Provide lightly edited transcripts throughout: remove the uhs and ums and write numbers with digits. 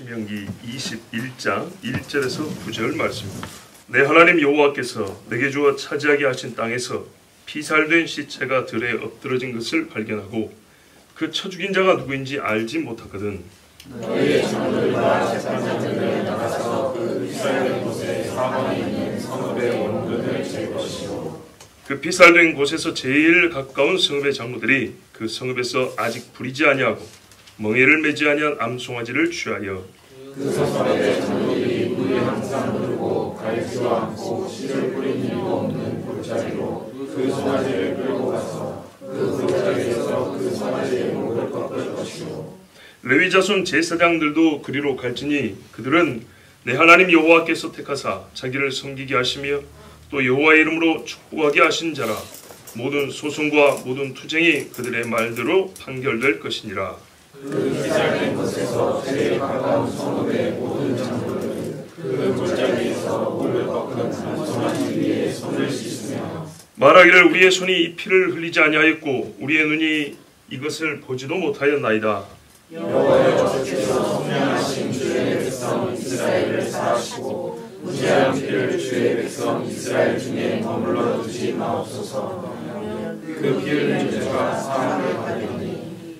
신명기 21장 1절에서 9절 말씀입니다. 내 하나님 여호와께서 내게 주어 차지하게 하신 땅에서 피살된 시체가 들에 엎드러진 것을 발견하고 그 쳐 죽인 자가 누구인지 알지 못하거든. 너희의 장로들과 재판장들을 나가서 그 피살된 곳에 사방에 있는 성읍의 원근을 잴 것이요. 그 피살된 곳에서 제일 가까운 성읍의 장로들이 그 성읍에서 아직 부리지 아니하고 멍에를 매지 아니한 암송아지를 취하여 그 성읍의 장로들이 물에 항상 흐르고 갈지와 않고 씨를 뿌린 일도 없는 골짜기로 그 송아지를 끌고 가서 그 골짜기에서 그 송아지의 목을 꺾을 것이요. 레위 자손 제사장들도 그리로 갈지니 그들은 내 하나님 여호와께서 택하사 자기를 섬기게 하시며 또 여호와의 이름으로 축복하게 하신 자라. 모든 소송과 모든 투쟁이 그들의 말대로 판결될 것이니라. 그 피살된 곳에서 제일 가까운 성읍의 모든 장로들은 그 골짜기에서 물을 꺾은 암송아지 위에 손을 씻으며 말하기를 우리의 손이 이 피를 흘리지 아니하였고 우리의 눈이 이것을 보지도 못하였나이다. 여호와의 주께서 성령하신 주의 백성 이스라엘을 사하시고 무죄한 피를 주의 백성 이스라엘 중에 머물러 두지 마옵소서. 그 피 흘린 죄가 사함을 받으니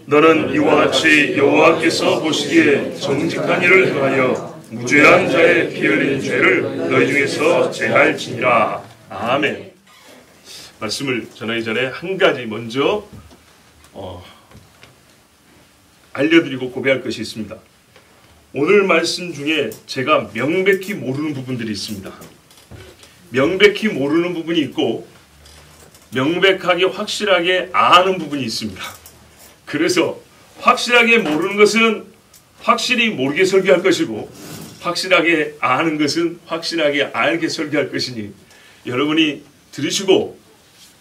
너는 이와 같이 여호와께서 보시기에 정직한 일을 행하여 무죄한 자의 피 흘린 죄를 너희 중에서 제할지니라. 아멘. 말씀을 전하기 전에 한 가지 먼저 알려드리고 고백할 것이 있습니다. 오늘 말씀 중에 제가 명백히 모르는 부분들이 있습니다. 명백히 모르는 부분이 있고 명백하게 확실하게 아는 부분이 있습니다. 그래서 확실하게 모르는 것은 확실히 모르게 설교할 것이고 확실하게 아는 것은 확실하게 알게 설교할 것이니 여러분이 들으시고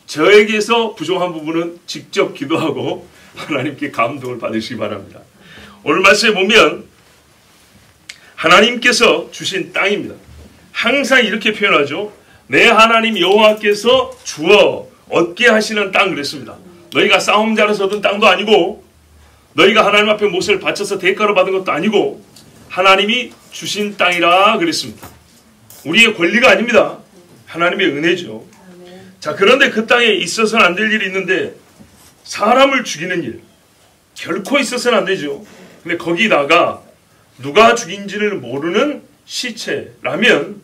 저에게서 부족한 부분은 직접 기도하고 하나님께 감동을 받으시기 바랍니다. 오늘 말씀에 보면 하나님께서 주신 땅입니다. 항상 이렇게 표현하죠. 내 하나님 여호와께서 주어 얻게 하시는 땅 그랬습니다. 너희가 싸움 잘해서 얻은 땅도 아니고 너희가 하나님 앞에 몫을 바쳐서 대가로 받은 것도 아니고 하나님이 주신 땅이라 그랬습니다. 우리의 권리가 아닙니다. 하나님의 은혜죠. 자, 그런데 그 땅에 있어서는 안 될 일이 있는데 사람을 죽이는 일 결코 있어서는 안 되죠. 근데 거기다가 누가 죽인지를 모르는 시체라면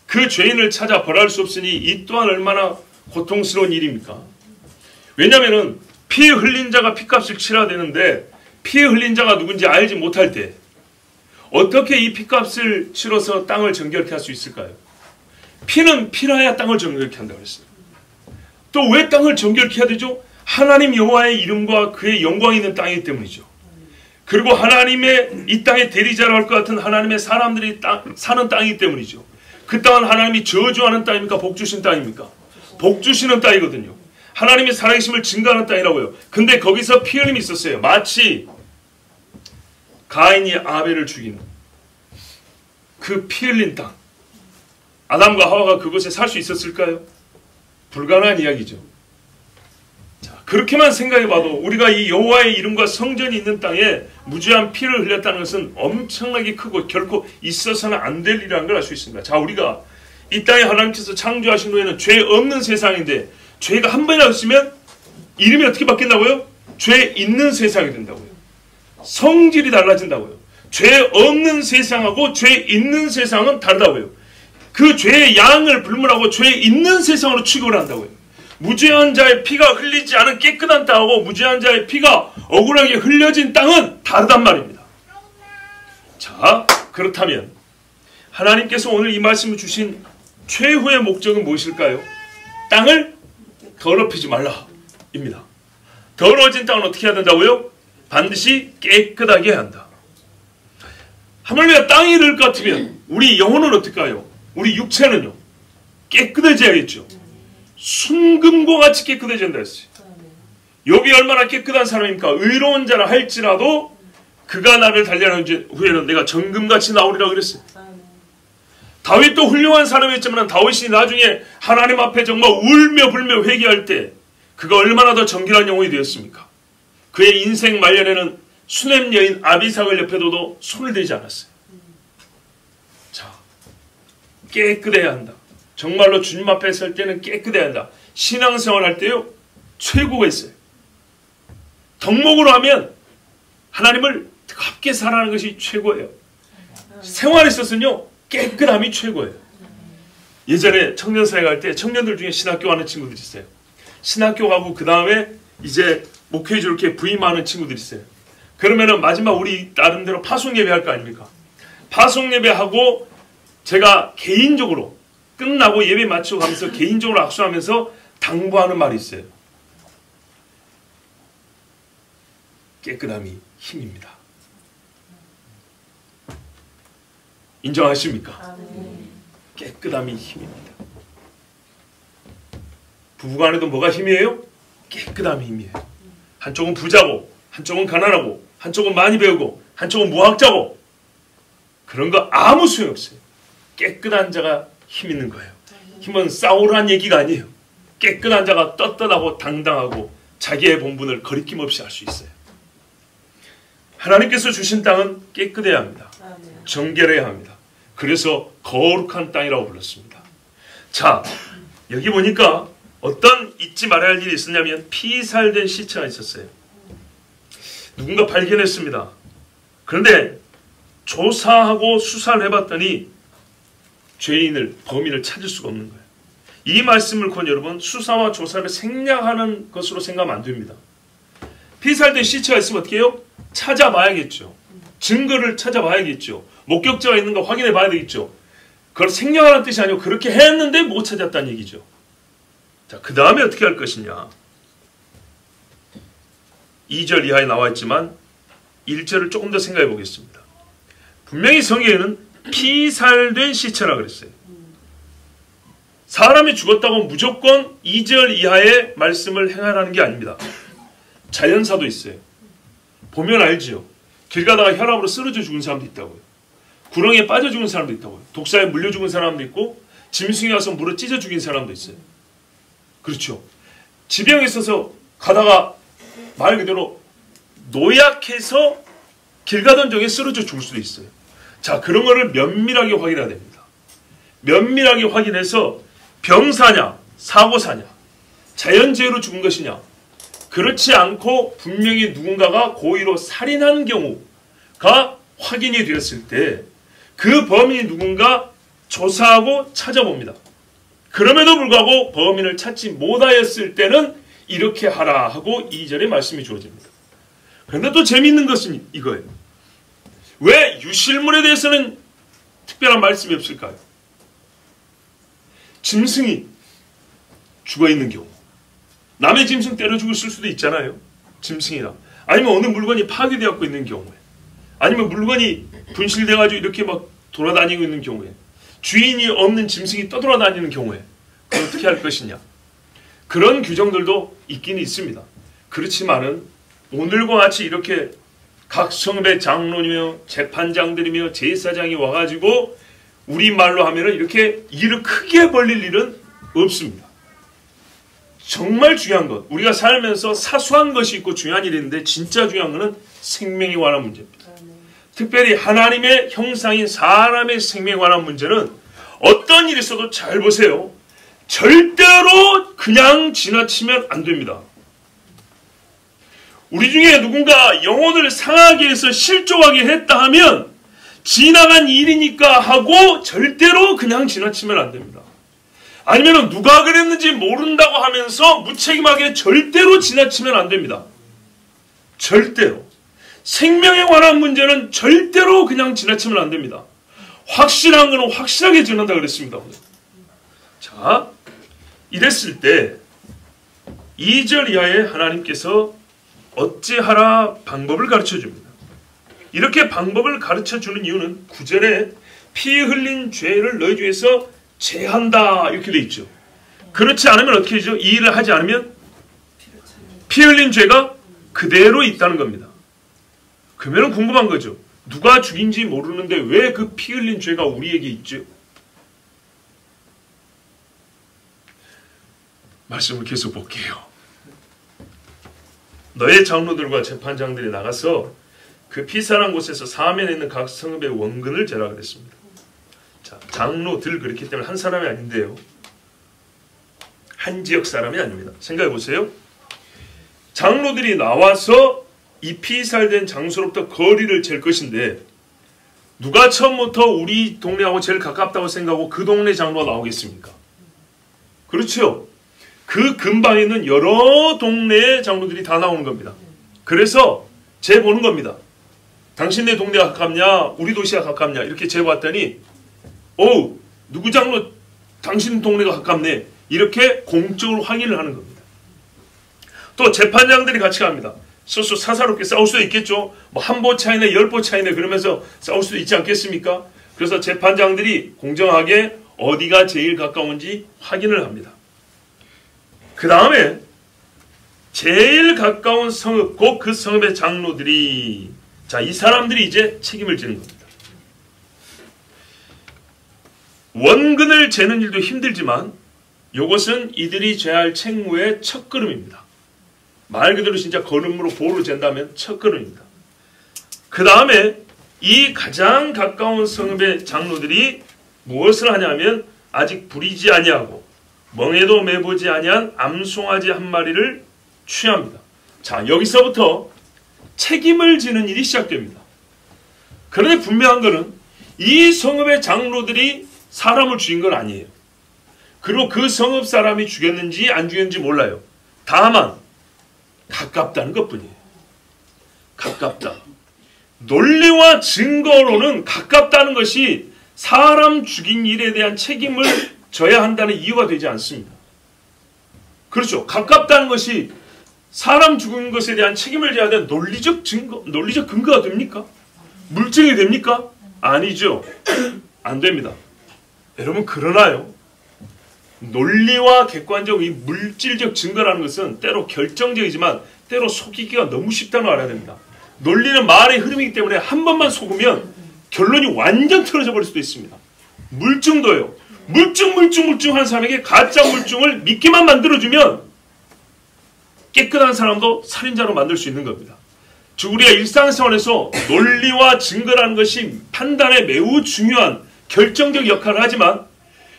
그 죄인을 찾아 벌할 수 없으니 이 또한 얼마나 고통스러운 일입니까? 왜냐하면 피 흘린 자가 피값을 치러야 되는데 피 흘린 자가 누군지 알지 못할 때 어떻게 이 피값을 치러서 땅을 정결케 할 수 있을까요? 피는 피라야 땅을 정결케 한다고 했어요. 또 왜 땅을 정결케 해야 되죠? 하나님 여호와의 이름과 그의 영광이 있는 땅이기 때문이죠. 그리고 하나님의 이 땅의 대리자라 할 것 같은 하나님의 사람들이 사는 땅이기 때문이죠. 그 땅은 하나님이 저주하는 땅입니까? 복 주신 땅입니까? 복 주시는 땅이거든요. 하나님의 살아계심을 증거하는 땅이라고요. 근데 거기서 피 흘림이 있었어요. 마치 가인이 아벨을 죽이는 그 피 흘린 땅. 아담과 하와가 그곳에 살 수 있었을까요? 불가능한 이야기죠. 자, 그렇게만 생각해봐도 우리가 이 여호와의 이름과 성전이 있는 땅에 무죄한 피를 흘렸다는 것은 엄청나게 크고 결코 있어서는 안 될 일이라는 걸 알 수 있습니다. 자, 우리가 이 땅에 하나님께서 창조하신 후에는 죄 없는 세상인데 죄가 한 번이라도 있으면 이름이 어떻게 바뀐다고요? 죄 있는 세상이 된다고요. 성질이 달라진다고요. 죄 없는 세상하고 죄 있는 세상은 다르다고요. 그 죄의 양을 불문하고 죄 있는 세상으로 취급을 한다고요. 무죄한 자의 피가 흘리지 않은 깨끗한 땅하고 무죄한 자의 피가 억울하게 흘려진 땅은 다르단 말입니다. 자, 그렇다면 하나님께서 오늘 이 말씀을 주신 최후의 목적은 무엇일까요? 땅을 더럽히지 말라입니다. 더러워진 땅은 어떻게 해야 된다고요? 반드시 깨끗하게 해야 한다. 하물며 땅이 이럴 것 같으면 우리 영혼은 어떨까요? 우리 육체는요? 깨끗해져야겠죠. 순금과 같이 깨끗해진다 했어요. 욥이 얼마나 깨끗한 사람입니까? 의로운 자라 할지라도 그가 나를 단련한 후에는 내가 정금같이 나오리라 그랬어요. 다윗도 훌륭한 사람이었지만 다윗이 나중에 하나님 앞에 정말 울며 불며 회개할 때 그가 얼마나 더 정결한 영혼이 되었습니까? 그의 인생 말년에는 수냄 여인 아비삭을 옆에 둬도 손을 대지 않았어요. 자, 깨끗해야 한다. 정말로 주님 앞에 설 때는 깨끗해야 한다. 신앙생활 할 때요, 최고가 있어요. 덕목으로 하면 하나님을 뜨겁게 사랑하는 것이 최고예요. 생활에 있어서는요, 깨끗함이 최고예요. 예전에 청년사회 갈 때 청년들 중에 신학교 가는 친구들이 있어요. 신학교 가고 그 다음에 이제 목회주 이렇게 부임하는 친구들이 있어요. 그러면은 마지막 우리 나름대로 파송 예배 할 거 아닙니까? 파송 예배하고 제가 개인적으로 끝나고 예배 마치고 가면서 개인적으로 악수하면서 당부하는 말이 있어요. 깨끗함이 힘입니다. 인정하십니까? 깨끗함이 힘입니다. 부부간에도 뭐가 힘이에요? 깨끗함이 힘이에요. 한쪽은 부자고, 한쪽은 가난하고, 한쪽은 많이 배우고, 한쪽은 무학자고, 그런 거 아무 소용없어요. 깨끗한 자가 힘 있는 거예요. 힘은 싸우라는 얘기가 아니에요. 깨끗한 자가 떳떳하고 당당하고 자기의 본분을 거리낌 없이 할 수 있어요. 하나님께서 주신 땅은 깨끗해야 합니다. 정결해야 합니다. 그래서 거룩한 땅이라고 불렀습니다. 자, 여기 보니까 어떤 잊지 말아야 할 일이 있었냐면 피살된 시체가 있었어요. 누군가 발견했습니다. 그런데 조사하고 수사를 해봤더니 범인을 찾을 수가 없는 거예요. 이 말씀을 곧 여러분 수사와 조사를 생략하는 것으로 생각하면 안 됩니다. 피살된 시체가 있으면 어떻게 해요? 찾아봐야겠죠. 증거를 찾아봐야겠죠. 목격자가 있는가 확인해 봐야 되겠죠. 그걸 생략하는 뜻이 아니고 그렇게 했는데 못 찾았다는 얘기죠. 자, 그 다음에 어떻게 할 것이냐. 2절 이하에 나와 있지만 1절을 조금 더 생각해 보겠습니다. 분명히 성경에는 피살된 시체라 그랬어요. 사람이 죽었다고 무조건 2절 이하의 말씀을 행하라는 게 아닙니다. 자연사도 있어요. 보면 알지요. 길 가다가 혈압으로 쓰러져 죽은 사람도 있다고요. 구렁이에 빠져 죽은 사람도 있다고요. 독사에 물려 죽은 사람도 있고 짐승이 와서 물어 찢어 죽인 사람도 있어요. 그렇죠. 지병에 있어서 가다가 말 그대로 노약해서 길 가던 중에 쓰러져 죽을 수도 있어요. 자, 그런 거를 면밀하게 확인해야 됩니다. 면밀하게 확인해서 병사냐, 사고사냐, 자연재해로 죽은 것이냐, 그렇지 않고 분명히 누군가가 고의로 살인한 경우가 확인이 되었을 때 그 범인이 누군가 조사하고 찾아봅니다. 그럼에도 불구하고 범인을 찾지 못하였을 때는 이렇게 하라 하고 2절에 말씀이 주어집니다. 그런데 또 재미있는 것은 이거예요. 왜 유실물에 대해서는 특별한 말씀이 없을까요? 짐승이 죽어있는 경우, 남의 짐승 때려 죽었을 수도 있잖아요. 짐승이나 아니면 어느 물건이 파괴되어 있는 경우에, 아니면 물건이 분실돼가지고 이렇게 막 돌아다니고 있는 경우에, 주인이 없는 짐승이 떠돌아다니는 경우에 그걸 어떻게 할 것이냐. 그런 규정들도 있긴 있습니다. 그렇지만은 오늘과 같이 이렇게 각 성배 장로이며 재판장들이며 제사장이 와가지고 우리말로 하면은 이렇게 일을 크게 벌릴 일은 없습니다. 정말 중요한 것, 우리가 살면서 사소한 것이 있고 중요한 일이 있는데 진짜 중요한 것은 생명에 관한 문제입니다. 특별히 하나님의 형상인 사람의 생명에 관한 문제는 어떤 일이 있어도 잘 보세요. 절대로 그냥 지나치면 안 됩니다. 우리 중에 누군가 영혼을 상하게 해서 실족하게 했다 하면 지나간 일이니까 하고 절대로 그냥 지나치면 안 됩니다. 아니면 누가 그랬는지 모른다고 하면서 무책임하게 절대로 지나치면 안 됩니다. 절대로. 생명에 관한 문제는 절대로 그냥 지나치면 안 됩니다. 확실한 것은 확실하게 전한다 그랬습니다. 자, 이랬을 때 2절 이하에 하나님께서 어찌하라 방법을 가르쳐 줍니다. 이렇게 방법을 가르쳐 주는 이유는 9절에 피 흘린 죄를 너희 중에서 제한다 이렇게 돼 있죠. 그렇지 않으면 어떻게 되죠? 이 일을 하지 않으면 피 흘린 죄가 그대로 있다는 겁니다. 그러면 궁금한 거죠. 누가 죽인지 모르는데 왜 그 피 흘린 죄가 우리에게 있죠? 말씀을 계속 볼게요. 너의 장로들과 재판장들이 나가서 그 피살한 곳에서 사면에 있는 각 성읍의 원근을 재라 그랬습니다. 자, 장로들 그렇기 때문에 한 사람이 아닌데요. 한 지역 사람이 아닙니다. 생각해 보세요. 장로들이 나와서 이 피살된 장소로부터 거리를 잴 것인데 누가 처음부터 우리 동네하고 제일 가깝다고 생각하고 그 동네 장로가 나오겠습니까? 그렇죠. 그 근방에 있는 여러 동네의 장로들이 다 나오는 겁니다. 그래서 재보는 겁니다. 당신네 동네가 가깝냐? 우리 도시가 가깝냐? 이렇게 재봤더니 누구 장로 당신 동네가 가깝네. 이렇게 공적으로 확인을 하는 겁니다. 또 재판장들이 같이 갑니다. 서로 사사롭게 싸울 수도 있겠죠. 뭐 한 보 차이네 10보 차이네 그러면서 싸울 수도 있지 않겠습니까? 그래서 재판장들이 공정하게 어디가 제일 가까운지 확인을 합니다. 그 다음에 제일 가까운 성읍, 곧 그 성읍의 장로들이 이 사람들이 이제 책임을 지는 겁니다. 원근을 재는 일도 힘들지만 이것은 이들이 져야 할 책무의 첫걸음입니다. 말 그대로 진짜 걸음으로 보를 잰다면 첫걸음입니다. 그 다음에 이 가장 가까운 성읍의 장로들이 무엇을 하냐면 아직 부리지 아니하고 멍에도 매보지 아니한 암송아지 한 마리를 취합니다. 자, 여기서부터 책임을 지는 일이 시작됩니다. 그런데 분명한 것은 이 성읍의 장로들이 사람을 죽인 건 아니에요. 그리고 그 성읍 사람이 죽였는지 안 죽였는지 몰라요. 다만 가깝다는 것뿐이에요. 가깝다. 논리와 증거로는 가깝다는 것이 사람 죽인 일에 대한 책임을 져야 한다는 이유가 되지 않습니다. 그렇죠. 가깝다는 것이 사람 죽은 것에 대한 책임을 져야 되는 논리적 증거, 논리적 근거가 됩니까? 물증이 됩니까? 아니죠. 안 됩니다. 여러분, 그러나요? 논리와 객관적 이 물질적 증거라는 것은 때로 결정적이지만 때로 속이기가 너무 싶다는 걸 알아야 됩니다. 논리는 말의 흐름이기 때문에 한 번만 속으면 결론이 완전 틀어져 버릴 수도 있습니다. 물증도요. 물증 한 사람에게 가짜 물증을 믿기만 만들어주면 깨끗한 사람도 살인자로 만들 수 있는 겁니다. 즉 우리가 일상생활에서 논리와 증거라는 것이 판단에 매우 중요한 결정적 역할을 하지만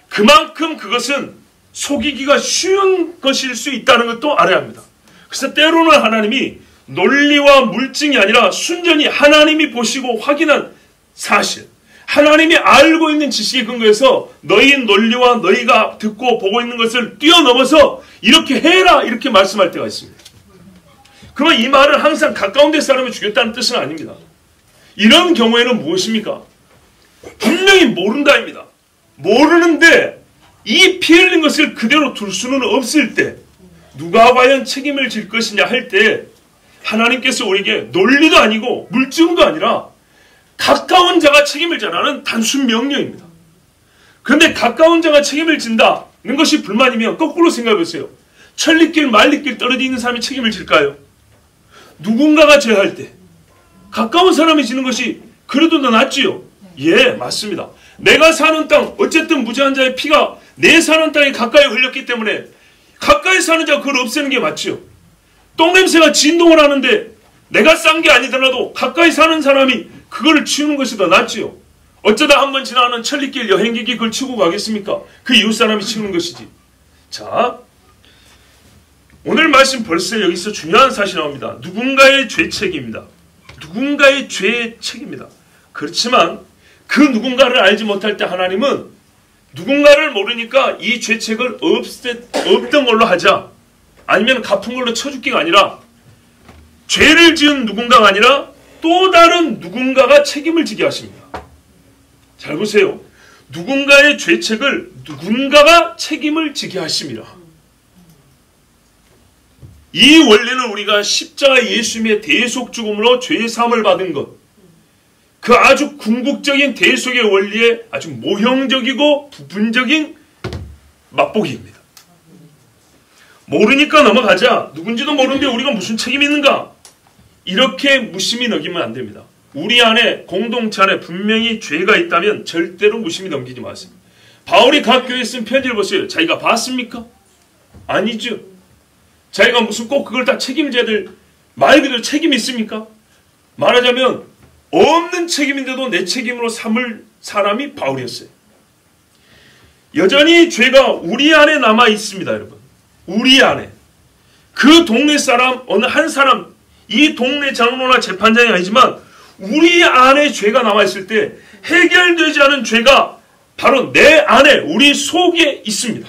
그만큼 그것은 속이기가 쉬운 것일 수 있다는 것도 알아야 합니다. 그래서 때로는 하나님이 논리와 물증이 아니라 순전히 하나님이 보시고 확인한 사실, 하나님이 알고 있는 지식에 근거해서 너희 논리와 너희가 듣고 보고 있는 것을 뛰어넘어서 이렇게 해라 이렇게 말씀할 때가 있습니다. 그러면 이 말은 항상 가까운 데 사람을 죽였다는 뜻은 아닙니다. 이런 경우에는 무엇입니까? 분명히 모른다입니다. 모르는데 이 피 흘린 것을 그대로 둘 수는 없을 때 누가 과연 책임을 질 것이냐 할 때 하나님께서 우리에게 논리도 아니고 물증도 아니라 가까운 자가 책임을 져라는 단순 명령입니다. 그런데 가까운 자가 책임을 진다는 것이 불만이면 거꾸로 생각해 보세요. 천리길 말리길 떨어지는 사람이 책임을 질까요? 누군가가 져야 할 때 가까운 사람이 지는 것이 그래도 더 낫지요. 예, 맞습니다. 내가 사는 땅, 어쨌든 무죄한 자의 피가 내 사는 땅에 가까이 흘렸기 때문에 가까이 사는 자가 그걸 없애는 게 맞지요. 똥냄새가 진동을 하는데 내가 싼 게 아니더라도 가까이 사는 사람이 그거를 치우는 것이 더 낫지요. 어쩌다 한번 지나가는 천리길 여행객이 그걸 치우고 가겠습니까? 그 이웃 사람이 치우는 것이지. 자, 오늘 말씀 벌써 여기서 중요한 사실이 나옵니다. 누군가의 죄책입니다. 누군가의 죄의 책입니다. 그렇지만 그 누군가를 알지 못할 때 하나님은 누군가를 모르니까 이 죄책을 없던 걸로 하자. 아니면 갚은 걸로 쳐줄기가 아니라 죄를 지은 누군가가 아니라 또 다른 누군가가 책임을 지게 하십니다. 잘 보세요. 누군가의 죄책을 누군가가 책임을 지게 하십니다. 이 원리는 우리가 십자가 예수님의 대속 죽음으로 죄의 사함을 받은 것, 그 아주 궁극적인 대속의 원리의 아주 모형적이고 부분적인 맛보기입니다. 모르니까 넘어가자. 누군지도 모르는데 우리가 무슨 책임이 있는가? 이렇게 무심히 넘기면 안 됩니다. 우리 안에 공동체 안에 분명히 죄가 있다면 절대로 무심히 넘기지 마세요. 바울이 각 교회에 쓴 편지를 보세요. 자기가 봤습니까? 아니죠. 자기가 무슨 꼭 그걸 다 책임져야 될 말 그대로 책임이 있습니까? 말하자면 없는 책임인데도 내 책임으로 삼을 사람이 바울이었어요. 여전히 죄가 우리 안에 남아 있습니다, 여러분. 우리 안에. 그 동네 사람, 어느 한 사람, 이 동네 장로나 재판장이 아니지만 우리 안에 죄가 남아있을 때 해결되지 않은 죄가 바로 내 안에, 우리 속에 있습니다.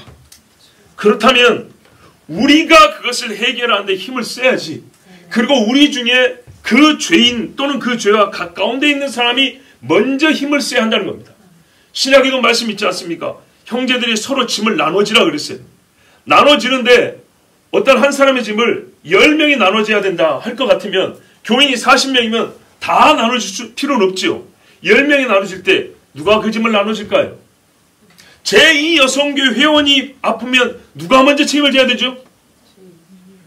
그렇다면 우리가 그것을 해결하는 데 힘을 써야지. 그리고 우리 중에 그 죄인 또는 그 죄와 가까운 데 있는 사람이 먼저 힘을 써야 한다는 겁니다. 신약에도 말씀 있지 않습니까? 형제들이 서로 짐을 나눠지라 그랬어요. 나눠지는데 어떤 한 사람의 짐을 10명이 나눠져야 된다 할 것 같으면 교인이 40명이면 다 나눠줄 필요는 없지요. 10명이 나눠질 때 누가 그 짐을 나눠질까요? 제2 여성교회 회원이 아프면 누가 먼저 책임을 져야 되죠?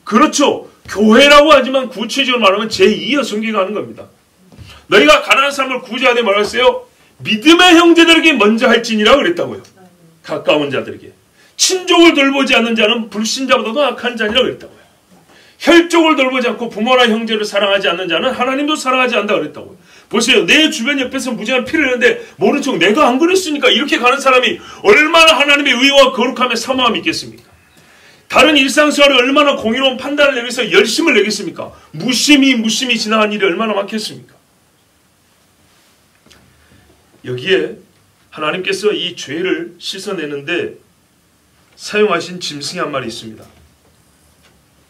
그렇죠. 교회라고 하지만 구체적으로 말하면 제2 여성교회가 하는 겁니다. 너희가 가난한 사람을 구제해야 돼 뭐라 했어요? 믿음의 형제들에게 먼저 할지니라고 그랬다고요. 가까운 자들에게. 친족을 돌보지 않는 자는 불신자보다도 악한 자니라고 그랬다고요. 혈족을 돌보지 않고 부모나 형제를 사랑하지 않는 자는 하나님도 사랑하지 않는다 그랬다고요. 보세요. 내 주변 옆에서 무지한 피를 흘렸는데 모른 척 내가 안 그랬으니까 이렇게 가는 사람이 얼마나 하나님의 의와 거룩함에 사모함이 있겠습니까? 다른 일상생활에 얼마나 공의로운 판단을 내기 위해서 열심을 내겠습니까? 무심히 지나간 일이 얼마나 많겠습니까? 여기에 하나님께서 이 죄를 씻어내는데 사용하신 짐승이 한 마리 있습니다.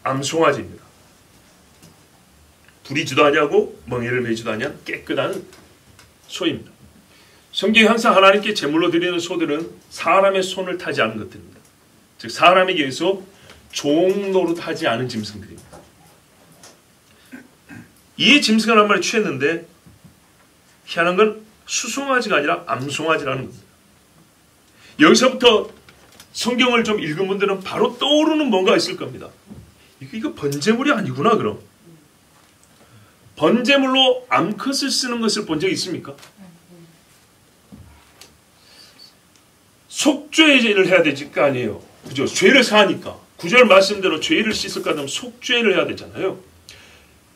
암송아지입니다. 부리지도 아니하고 멍에를 매지도 아니한 깨끗한 소입니다. 성경에 항상 하나님께 제물로 드리는 소들은 사람의 손을 타지 않은 것들입니다. 즉 사람에게 의해서 종노릇하지 않은 짐승들입니다. 이 짐승을 한 마리 취했는데 희한한 건 수송아지가 아니라 암송아지라는 겁니다. 여기서부터 성경을 좀 읽은 분들은 바로 떠오르는 뭔가 있을 겁니다. 이거 번제물이 아니구나 그럼. 번제물로 암컷을 쓰는 것을 본 적이 있습니까? 속죄제를 해야 되지 거 아니에요. 그죠? 죄를 사하니까. 구절 말씀대로 죄를 씻을 까 하면 속죄를 해야 되잖아요.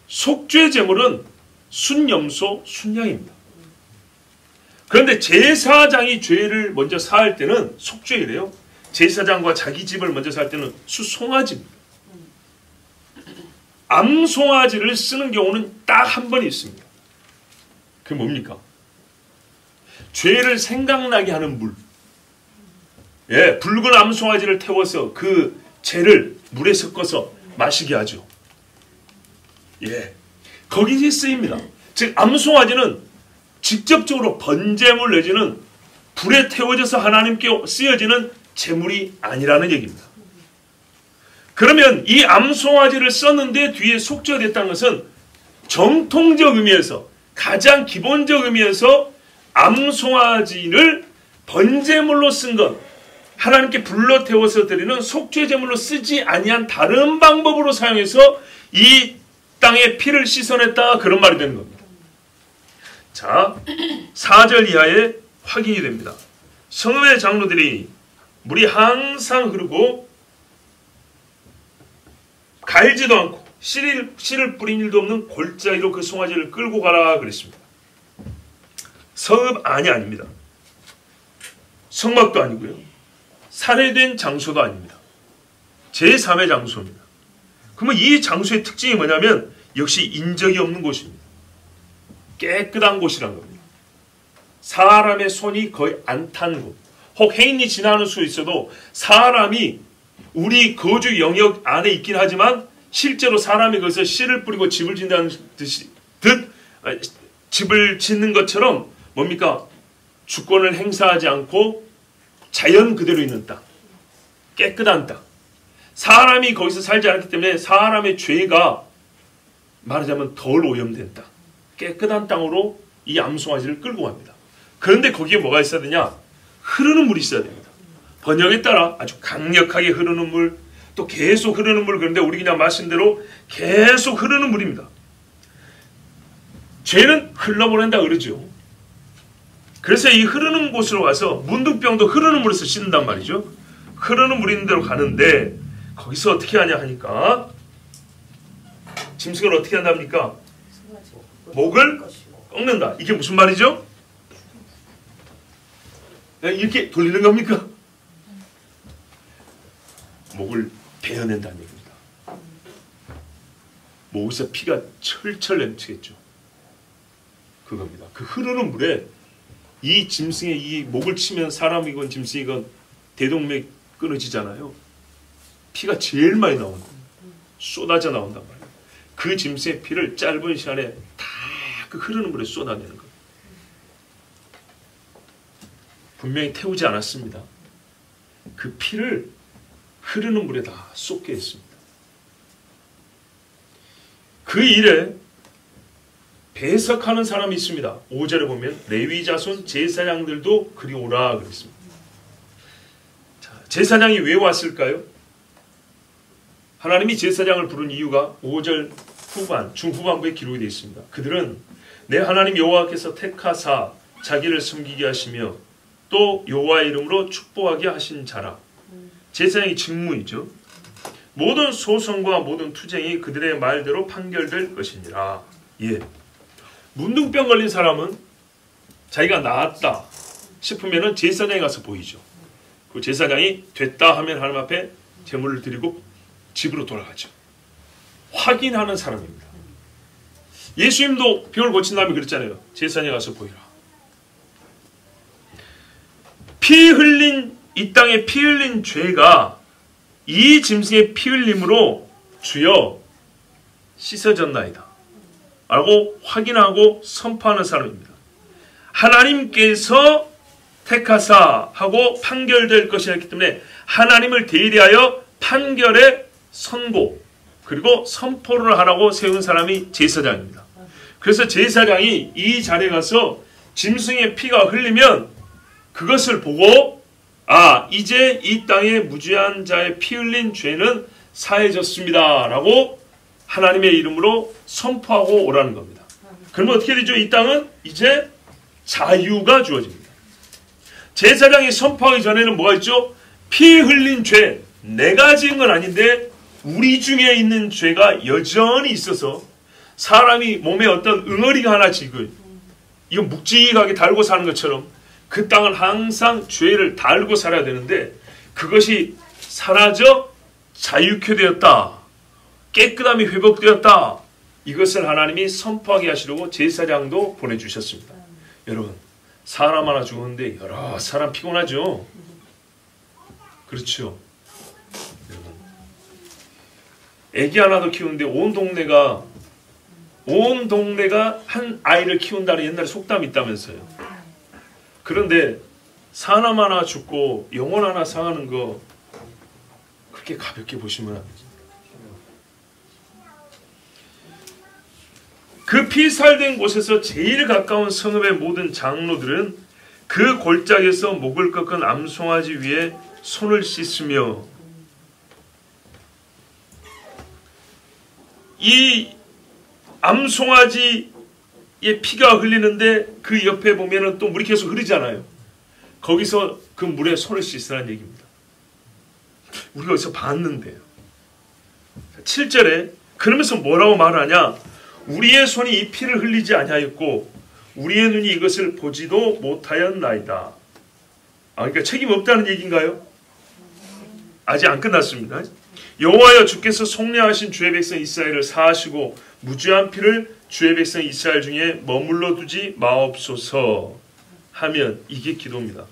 속죄제물은 순염소, 순양입니다. 그런데 제사장이 죄를 먼저 사할 때는 속죄이래요. 제사장과 자기 집을 먼저 살 때는 수송아지입니다. 암송아지를 쓰는 경우는 딱 한 번 있습니다. 그게 뭡니까? 죄를 생각나게 하는 물. 예, 붉은 암송아지를 태워서 그 죄를 물에 섞어서 마시게 하죠. 예, 거기에 쓰입니다. 즉 암송아지는 직접적으로 번제물 내지는 불에 태워져서 하나님께 쓰여지는 제물이 아니라는 얘기입니다. 그러면 이 암송아지를 썼는데 뒤에 속죄됐다는 것은 정통적 의미에서 가장 기본적 의미에서 암송아지를 번제물로 쓴 것, 하나님께 불러 태워서 드리는 속죄제물로 쓰지 아니한 다른 방법으로 사용해서 이 땅에 피를 씻어냈다 그런 말이 되는 겁니다. 자, 4절 이하에 확인이 됩니다. 성읍의 장로들이 물이 항상 흐르고 갈지도 않고 씨를 뿌린 일도 없는 골짜기로 그 송아지를 끌고 가라 그랬습니다. 성읍 안이 아닙니다. 성막도 아니고요. 살해된 장소도 아닙니다. 제3의 장소입니다. 그러면 이 장소의 특징이 뭐냐면 역시 인적이 없는 곳입니다. 깨끗한 곳이란 겁니다. 사람의 손이 거의 안 탄 곳. 혹 해인이 지나는 수 있어도 사람이 우리 거주 영역 안에 있긴 하지만 실제로 사람이 거기서 씨를 뿌리고 집을 짓는 집을 짓는 것처럼 뭡니까? 주권을 행사하지 않고 자연 그대로 있는 땅. 깨끗한 땅. 사람이 거기서 살지 않기 때문에 사람의 죄가 말하자면 덜 오염된 땅. 깨끗한 땅으로 이 암송아지를 끌고 갑니다. 그런데 거기에 뭐가 있어야 되냐? 흐르는 물이 있어야 됩니다. 번역에 따라 아주 강력하게 흐르는 물, 또 계속 흐르는 물. 그런데 우리 그냥 말씀대로 계속 흐르는 물입니다. 죄는 흘러보낸다 그러죠. 그래서 이 흐르는 곳으로 가서 문득병도 흐르는 물에서 씻는단 말이죠. 흐르는 물 있는 데로 가는데 거기서 어떻게 하냐 하니까 짐승을 어떻게 한답니까? 목을 꺾는다. 이게 무슨 말이죠? 이렇게 돌리는 겁니까? 목을 베어낸다는 얘기입니다. 목에서 피가 철철 넘치겠죠. 그겁니다. 그 흐르는 물에 이 짐승의 이 목을 치면 사람이건 짐승이건 대동맥 끊어지잖아요. 피가 제일 많이 나온다. 쏟아져 나온단 말이에요. 그 짐승의 피를 짧은 시간에 다 그 흐르는 물에 쏟아내는 거예요. 분명히 태우지 않았습니다. 그 피를 흐르는 물에 다 쏟게 했습니다. 그 일에 배석하는 사람이 있습니다. 5절에 보면 레위 자손 제사장들도 그리 오라 그랬습니다. 자, 제사장이 왜 왔을까요? 하나님이 제사장을 부른 이유가 5절 후반, 중후반부에 기록이 되어 있습니다. 그들은 내 하나님 여호와께서 택하사 자기를 섬기게 하시며 또 여호와의 이름으로 축복하게 하신 자라. 제사장의 직무이죠. 모든 소송과 모든 투쟁이 그들의 말대로 판결될 것이니라. 예. 문둥병 걸린 사람은 자기가 나았다 싶으면 제사장에 가서 보이죠. 그 제사장이 됐다 하면 하나님 앞에 제물을 드리고 집으로 돌아가죠. 확인하는 사람입니다. 예수님도 병을 고친 다음에 그랬잖아요. 제사장에 가서 보이라. 피 흘린 이 땅에 피 흘린 죄가 이 짐승의 피 흘림으로 주여 씻어졌나이다 라고 확인하고 선포하는 사람입니다. 하나님께서 택하사 하고 판결될 것이었기 때문에 하나님을 대리하여 판결의 선고 그리고 선포를 하라고 세운 사람이 제사장입니다. 그래서 제사장이 이 자리에 가서 짐승의 피가 흘리면 그것을 보고 이제 이 땅에 무죄한 자의 피 흘린 죄는 사해졌습니다 라고 하나님의 이름으로 선포하고 오라는 겁니다. 그러면 어떻게 되죠? 이 땅은 이제 자유가 주어집니다. 제사장이 선포하기 전에는 뭐가 있죠? 피 흘린 죄, 내가 지은 건 아닌데 우리 중에 있는 죄가 여전히 있어서 사람이 몸에 어떤 응어리가 하나 지고 이거 묵직하게 달고 사는 것처럼 그 땅은 항상 죄를 달고 살아야 되는데 그것이 사라져 자유케 되었다. 깨끗함이 회복되었다. 이것을 하나님이 선포하게 하시려고 제사장도 보내주셨습니다. 여러분 사람 하나 죽었는데 여러 사람 피곤하죠. 그렇죠. 여러분 애기 하나도 키우는데 온 동네가 한 아이를 키운다는 옛날에 속담이 있다면서요. 그런데 사람 하나 죽고 영혼 하나 상하는 거 그렇게 가볍게 보시면 안 되죠. 그 피살된 곳에서 제일 가까운 성읍의 모든 장로들은 그 골짜기에서 목을 꺾은 암송아지 위에 손을 씻으며 이 암송아지의 피가 흘리는데 그 옆에 보면은 또 물이 계속 흐르잖아요. 거기서 그 물에 손을 씻으라는 얘기입니다. 우리가 여기서 봤는데요. 7절에 그러면서 뭐라고 말하냐? 우리의 손이 이 피를 흘리지 아니하였고 우리의 눈이 이것을 보지도 못하였나이다. 그러니까 책임 없다는 얘기인가요? 아직 안 끝났습니다. 여호와여 주께서 속량하신 주의 백성 이스라엘을 사하시고 무죄한 피를 주의 백성 이스라엘 중에 머물러 두지 마옵소서 하면 이게 기도입니다.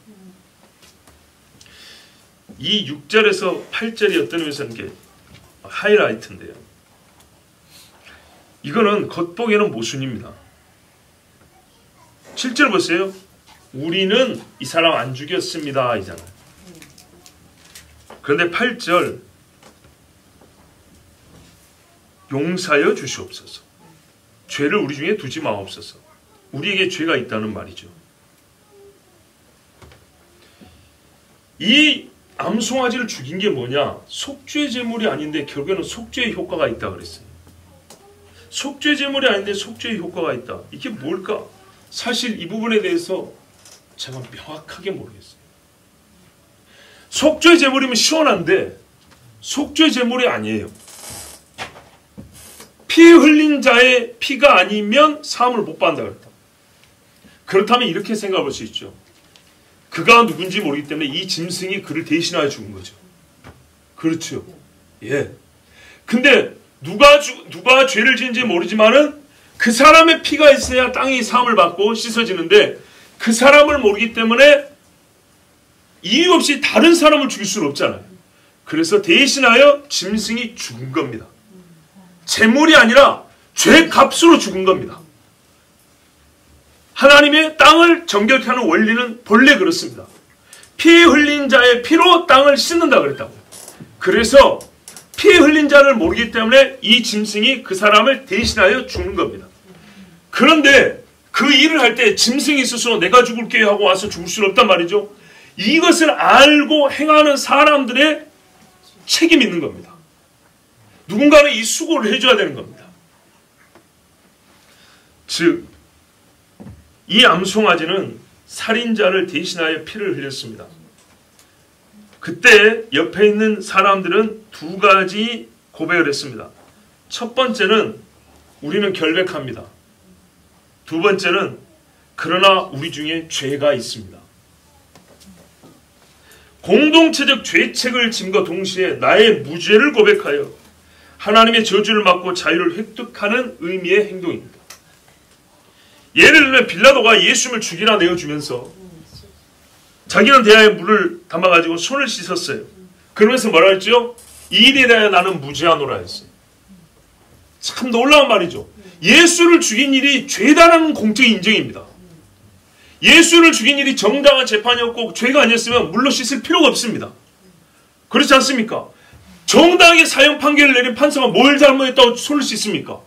이 6절에서 8절이 어떤 의미에서 이게 하이라이트인데요. 이거는 겉보기에는 모순입니다. 7절 보세요. 우리는 이 사람 안 죽였습니다 이잖아요. 그런데 8절 용사여 주시옵소서. 죄를 우리 중에 두지 마옵소서. 우리에게 죄가 있다는 말이죠. 이 암송아지를 죽인 게 뭐냐? 속죄 제물이 아닌데 결국에는 속죄의 효과가 있다 그랬어요. 속죄 제물이 아닌데 속죄의 효과가 있다. 이게 뭘까? 사실 이 부분에 대해서 제가 명확하게 모르겠어요. 속죄 제물이면 시원한데 속죄 제물이 아니에요. 피 흘린 자의 피가 아니면 사함을 못 받는다 그랬다. 그렇다면 이렇게 생각해 볼 수 있죠. 그가 누군지 모르기 때문에 이 짐승이 그를 대신하여 죽은 거죠. 그렇죠. 예. 근데 누가 죄를 지은지 모르지만은 그 사람의 피가 있어야 땅이 사함을 받고 씻어지는데 그 사람을 모르기 때문에 이유 없이 다른 사람을 죽일 수는 없잖아요. 그래서 대신하여 짐승이 죽은 겁니다. 재물이 아니라 죄값으로 죽은 겁니다. 하나님의 땅을 정결케 하는 원리는 본래 그렇습니다. 피 흘린 자의 피로 땅을 씻는다 그랬다고요. 그래서 피 흘린 자를 모르기 때문에 이 짐승이 그 사람을 대신하여 죽는 겁니다. 그런데 그 일을 할 때 짐승이 스스로 내가 죽을게 하고 와서 죽을 수는 없단 말이죠. 이것을 알고 행하는 사람들의 책임이 있는 겁니다. 누군가는 이 수고를 해줘야 되는 겁니다. 즉, 이 암송아지는 살인자를 대신하여 피를 흘렸습니다. 그때 옆에 있는 사람들은 두 가지 고백을 했습니다. 첫 번째는 우리는 결백합니다. 두 번째는 그러나 우리 중에 죄가 있습니다. 공동체적 죄책을 짐과 동시에 나의 무죄를 고백하여 하나님의 저주를 막고 자유를 획득하는 의미의 행동입니다. 예를 들면 빌라도가 예수님을 죽이라 내어주면서 자기는 대야에 물을 담아가지고 손을 씻었어요. 그러면서 뭐라 했죠? 이 일에 대하여 나는 무죄하노라 했어요. 참 놀라운 말이죠. 예수를 죽인 일이 죄다라는 공적 인정입니다. 예수를 죽인 일이 정당한 재판이었고 죄가 아니었으면 물로 씻을 필요가 없습니다. 그렇지 않습니까? 정당하게 사형 판결을 내린 판사가 뭘 잘못했다고 손을 씻습니까?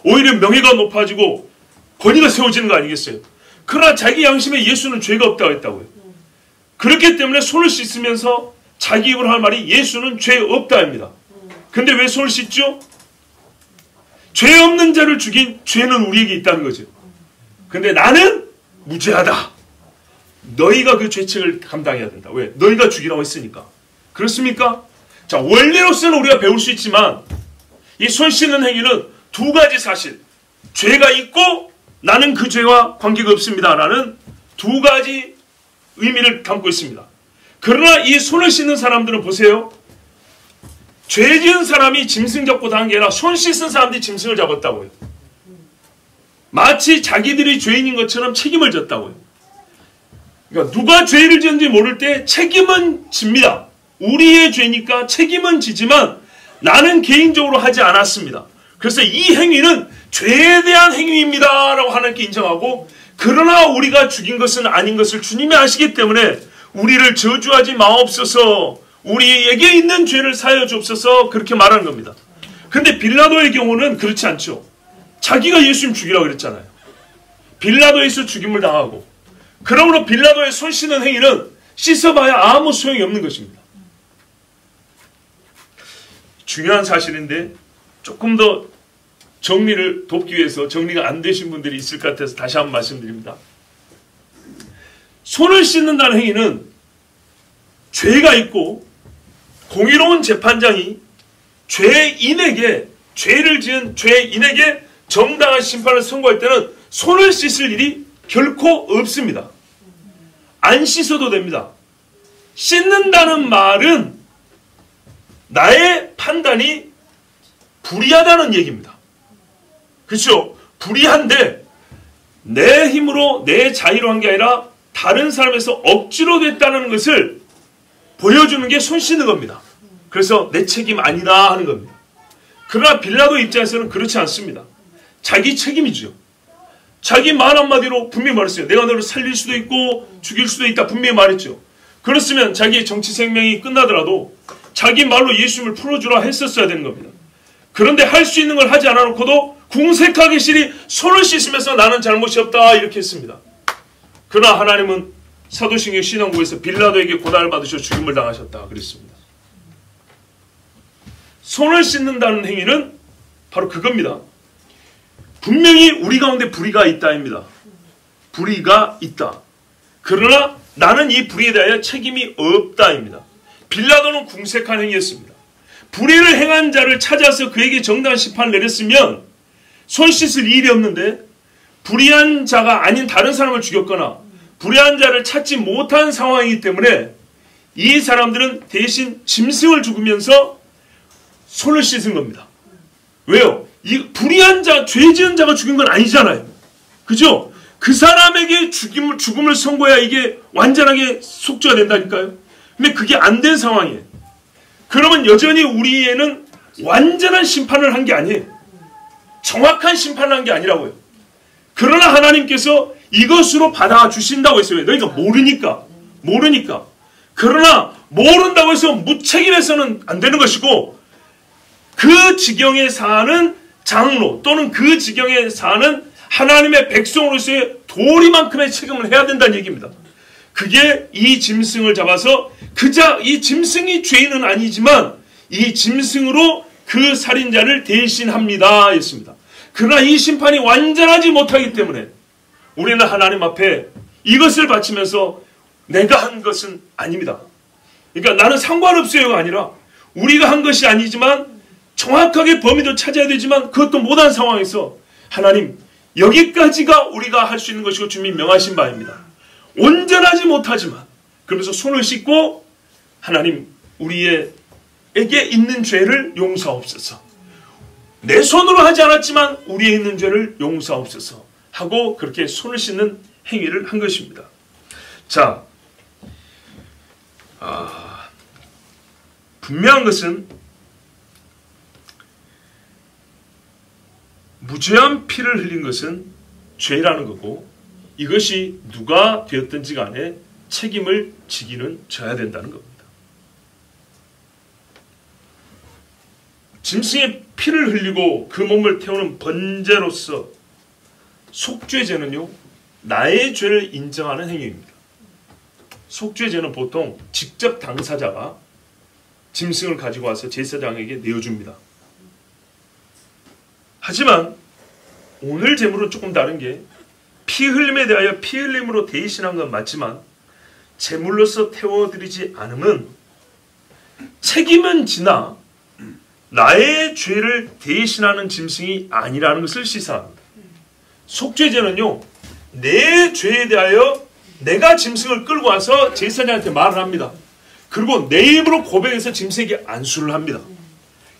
오히려 명예가 높아지고 권위가 세워지는 거 아니겠어요? 그러나 자기 양심에 예수는 죄가 없다고 했다고요. 그렇기 때문에 손을 씻으면서 자기 입으로 할 말이 예수는 죄 없다입니다. 근데 왜 손을 씻죠? 죄 없는 자를 죽인 죄는 우리에게 있다는 거죠. 근데 나는 무죄하다. 너희가 그 죄책을 감당해야 된다. 왜? 너희가 죽이라고 했으니까. 그렇습니까? 자, 원리로서는 우리가 배울 수 있지만 이 손 씻는 행위는 두 가지 사실. 죄가 있고 나는 그 죄와 관계가 없습니다. 라는 두 가지 의미를 담고 있습니다. 그러나 이 손을 씻는 사람들은 보세요. 죄 지은 사람이 짐승 잡고 당한 게 아니라 손 씻은 사람들이 짐승을 잡았다고요. 마치 자기들이 죄인인 것처럼 책임을 졌다고요. 그러니까 누가 죄를 지은지 모를 때 책임은 집니다. 우리의 죄니까 책임은 지지만 나는 개인적으로 하지 않았습니다. 그래서 이 행위는 죄에 대한 행위입니다 라고 하나님께 인정하고, 그러나 우리가 죽인 것은 아닌 것을 주님이 아시기 때문에 우리를 저주하지 마옵소서, 우리에게 있는 죄를 사하여 주옵소서, 그렇게 말하는 겁니다. 근데 빌라도의 경우는 그렇지 않죠. 자기가 예수님 죽이라고 그랬잖아요. 빌라도에서 죽임을 당하고, 그러므로 빌라도의 손 씻는 행위는 씻어봐야 아무 소용이 없는 것입니다. 중요한 사실인데 조금 더 정리를 돕기 위해서 정리가 안 되신 분들이 있을 것 같아서 다시 한번 말씀드립니다. 손을 씻는다는 행위는 죄가 있고 공의로운 재판장이 죄인에게, 죄를 지은 죄인에게 정당한 심판을 선고할 때는 손을 씻을 일이 결코 없습니다. 안 씻어도 됩니다. 씻는다는 말은 나의 판단이 불의하다는 얘기입니다. 그렇죠? 불의한데 내 힘으로 내 자의로 한 게 아니라 다른 사람에서 억지로 됐다는 것을 보여주는 게 손 씻는 겁니다. 그래서 내 책임 아니다 하는 겁니다. 그러나 빌라도 입장에서는 그렇지 않습니다. 자기 책임이죠. 자기 말 한마디로 분명히 말했어요. 내가 너를 살릴 수도 있고 죽일 수도 있다 분명히 말했죠. 그렇으면 자기의 정치 생명이 끝나더라도 자기 말로 예수님을 풀어주라 했었어야 되는 겁니다. 그런데 할 수 있는 걸 하지 않아놓고도 궁색하게 시리 손을 씻으면서 나는 잘못이 없다 이렇게 했습니다. 그러나 하나님은 사도신경 신앙부에서 빌라도에게 고난을 받으셔 죽임을 당하셨다 그랬습니다. 손을 씻는다는 행위는 바로 그겁니다. 분명히 우리 가운데 불의가 있다입니다. 불의가 있다. 그러나 나는 이 불의에 대하여 책임이 없다입니다. 빌라도는 궁색한 행위였습니다. 불의를 행한 자를 찾아서 그에게 정당한 심판을 내렸으면 손 씻을 일이 없는데 불의한 자가 아닌 다른 사람을 죽였거나 불의한 자를 찾지 못한 상황이기 때문에 이 사람들은 대신 짐승을 죽으면서 손을 씻은 겁니다. 왜요? 이 불의한 자, 죄 지은 자가 죽인 건 아니잖아요. 그죠? 그 사람에게 죽음을 선고해야 이게 완전하게 속죄가 된다니까요. 근데 그게 안 된 상황이에요. 그러면 여전히 우리에는 완전한 심판을 한 게 아니에요. 정확한 심판을 한 게 아니라고요. 그러나 하나님께서 이것으로 받아주신다고 했어요. 너희가 모르니까. 그러나 모른다고 해서 무책임해서는 안 되는 것이고, 그 지경에 사는 장로 또는 그 지경에 사는 하나님의 백성으로서의 도리만큼의 책임을 해야 된다는 얘기입니다. 그게 이 짐승을 잡아서 이 짐승이 죄인은 아니지만 이 짐승으로 그 살인자를 대신합니다 했습니다. 그러나 이 심판이 완전하지 못하기 때문에 우리는 하나님 앞에 이것을 바치면서 내가 한 것은 아닙니다. 그러니까 나는 상관없어요가 아니라 우리가 한 것이 아니지만 정확하게 범위도 찾아야 되지만 그것도 못한 상황에서 하나님, 여기까지가 우리가 할 수 있는 것이고 주님이 명하신 바입니다. 온전하지 못하지만 그러면서 손을 씻고 하나님, 우리에게 있는 죄를 용서하옵소서. 내 손으로 하지 않았지만 우리에 있는 죄를 용서하옵소서 하고 그렇게 손을 씻는 행위를 한 것입니다. 자, 분명한 것은 무죄한 피를 흘린 것은 죄라는 거고, 이것이 누가 되었든지 간에 책임을 지기는 져야 된다는 겁니다. 짐승의 피를 흘리고 그 몸을 태우는 번제로서 속죄제는요, 나의 죄를 인정하는 행위입니다. 속죄제는 보통 직접 당사자가 짐승을 가지고 와서 제사장에게 내어줍니다. 하지만 오늘 제물은 조금 다른 게, 피 흘림에 대하여 피 흘림으로 대신한 건 맞지만 제물로서 태워드리지 않으면 책임은 지나 나의 죄를 대신하는 짐승이 아니라는 것을 시사합니다. 속죄제는요, 내 죄에 대하여 내가 짐승을 끌고 와서 제사장한테 말을 합니다. 그리고 내 입으로 고백해서 짐승에게 안수를 합니다.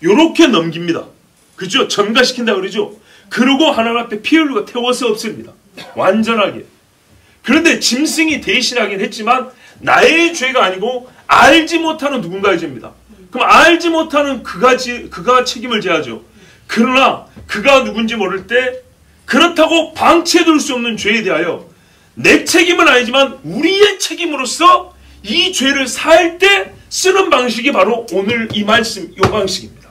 요렇게 넘깁니다. 그죠? 전가시킨다 그러죠? 그리고 하나님 앞에 피 흘리고 태워서 없습니다. 완전하게. 그런데 짐승이 대신하긴 했지만 나의 죄가 아니고 알지 못하는 누군가의 죄입니다. 그럼 알지 못하는 그가 책임을 져야죠. 그러나 그가 누군지 모를 때 그렇다고 방치해둘 수 없는 죄에 대하여 내 책임은 아니지만 우리의 책임으로서 이 죄를 살 때 쓰는 방식이 바로 오늘 이 말씀, 이 방식입니다.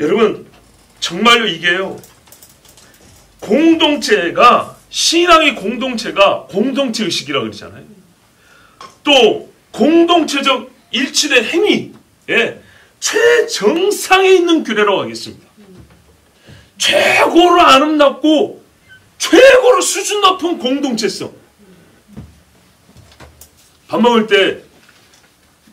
여러분, 정말로 이게요, 공동체가, 신앙의 공동체가 공동체 의식이라고 그러잖아요. 또 공동체적 일치된 행위의 최정상에 있는 규례라고 하겠습니다. 최고로 아름답고 최고로 수준 높은 공동체성. 밥 먹을 때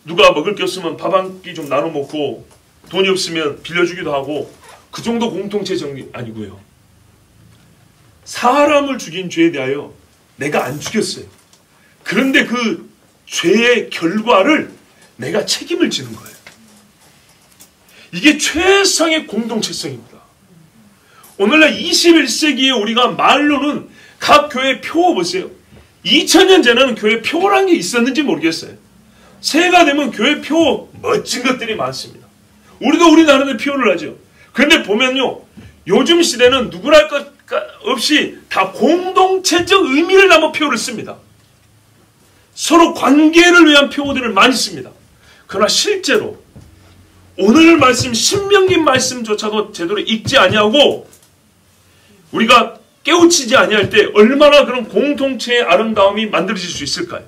누가 먹을 게 없으면 밥 한 끼 좀 나눠 먹고, 돈이 없으면 빌려주기도 하고, 그 정도 공동체 정리 아니고요. 사람을 죽인 죄에 대하여 내가 안 죽였어요. 그런데 그 죄의 결과를 내가 책임을 지는 거예요. 이게 최상의 공동체성입니다. 오늘날 21세기에 우리가 말로는 각 교회 표 보세요. 2000년 전에는 교회 표라는 게 있었는지 모르겠어요. 새해가 되면 교회 표 멋진 것들이 많습니다. 우리도 우리 나름의 표현을 하죠. 그런데 보면요, 요즘 시대는 누구랄 것 없이 다 공동체적 의미를 담은 표를 씁니다. 서로 관계를 위한 표들을 많이 씁니다. 그러나 실제로 오늘 말씀, 신명기 말씀조차도 제대로 읽지 아니하고 우리가 깨우치지 아니할 때 얼마나 그런 공동체의 아름다움이 만들어질 수 있을까요?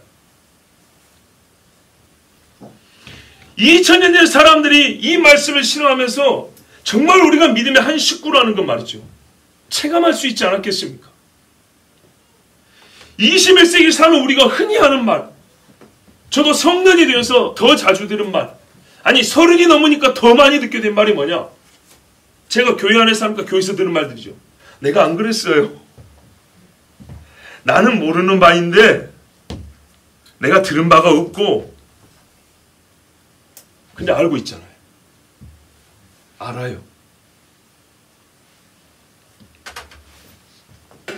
2000년 전 사람들이 이 말씀을 신앙하면서 정말 우리가 믿음의 한 식구라는 건 말이죠. 체감할 수 있지 않았겠습니까? 21세기 사는 우리가 흔히 하는 말, 저도 성년이 되어서 더 자주 들은 말, 아니 30이 넘으니까 더 많이 듣게 된 말이 뭐냐? 제가 교회 안에서 하니까 교회에서 들은 말들이죠. 내가 안 그랬어요. 나는 모르는 바인데 내가 들은 바가 없고, 근데 알고 있잖아요. 알아요.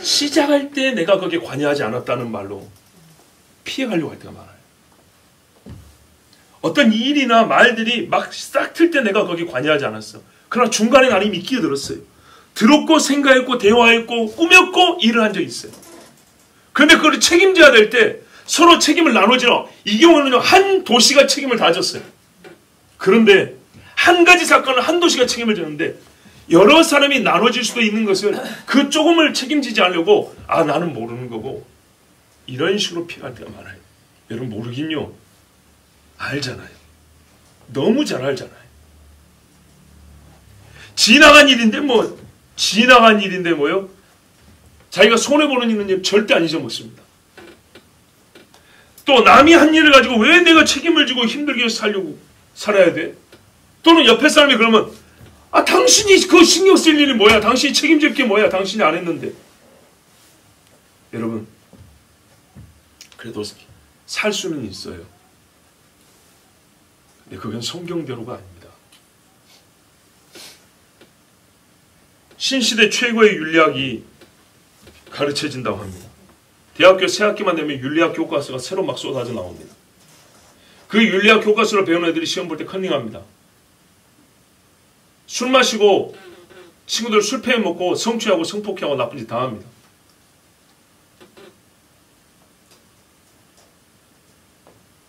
시작할 때 내가 거기에 관여하지 않았다는 말로 피해가려고 할 때가 많아요. 어떤 일이나 말들이 막 싹 틀 때 내가 거기에 관여하지 않았어. 그러나 중간에 나는 이미 끼어들었어요. 들었고 생각했고 대화했고 꾸몄고 일을 한 적이 있어요. 그런데 그걸 책임져야 될 때 서로 책임을 나눠지라. 이 경우는 한 도시가 책임을 다 졌어요. 그런데 한 가지 사건은 한 도시가 책임을 졌는데 여러 사람이 나눠질 수도 있는 것을 그 조금을 책임지지 않으려고 나는 모르는 거고 이런 식으로 피할 때가 많아요. 여러분 모르긴요. 알잖아요. 너무 잘 알잖아요. 지나간 일인데 뭐요? 자기가 손해보는 일은 절대 안 잊어먹습니다. 또 남이 한 일을 가지고 왜 내가 책임을 지고 힘들게 살아야 돼? 또는 옆에 사람이 그러면 당신이 그 신경 쓸 일이 뭐야? 당신이 책임질 게 뭐야? 당신이 안 했는데. 여러분 그래도 살 수는 있어요. 근데 그건 성경대로가 아닙니다. 신시대 최고의 윤리학이 가르쳐진다고 합니다. 대학교 새 학기만 되면 윤리학 교과서가 새로 막 쏟아져 나옵니다. 그 윤리학 교과서를 배우는 애들이 시험 볼 때 컨닝합니다. 술 마시고 친구들 술 패해 먹고 성취하고 성폭행하고 나쁜 짓 다 합니다.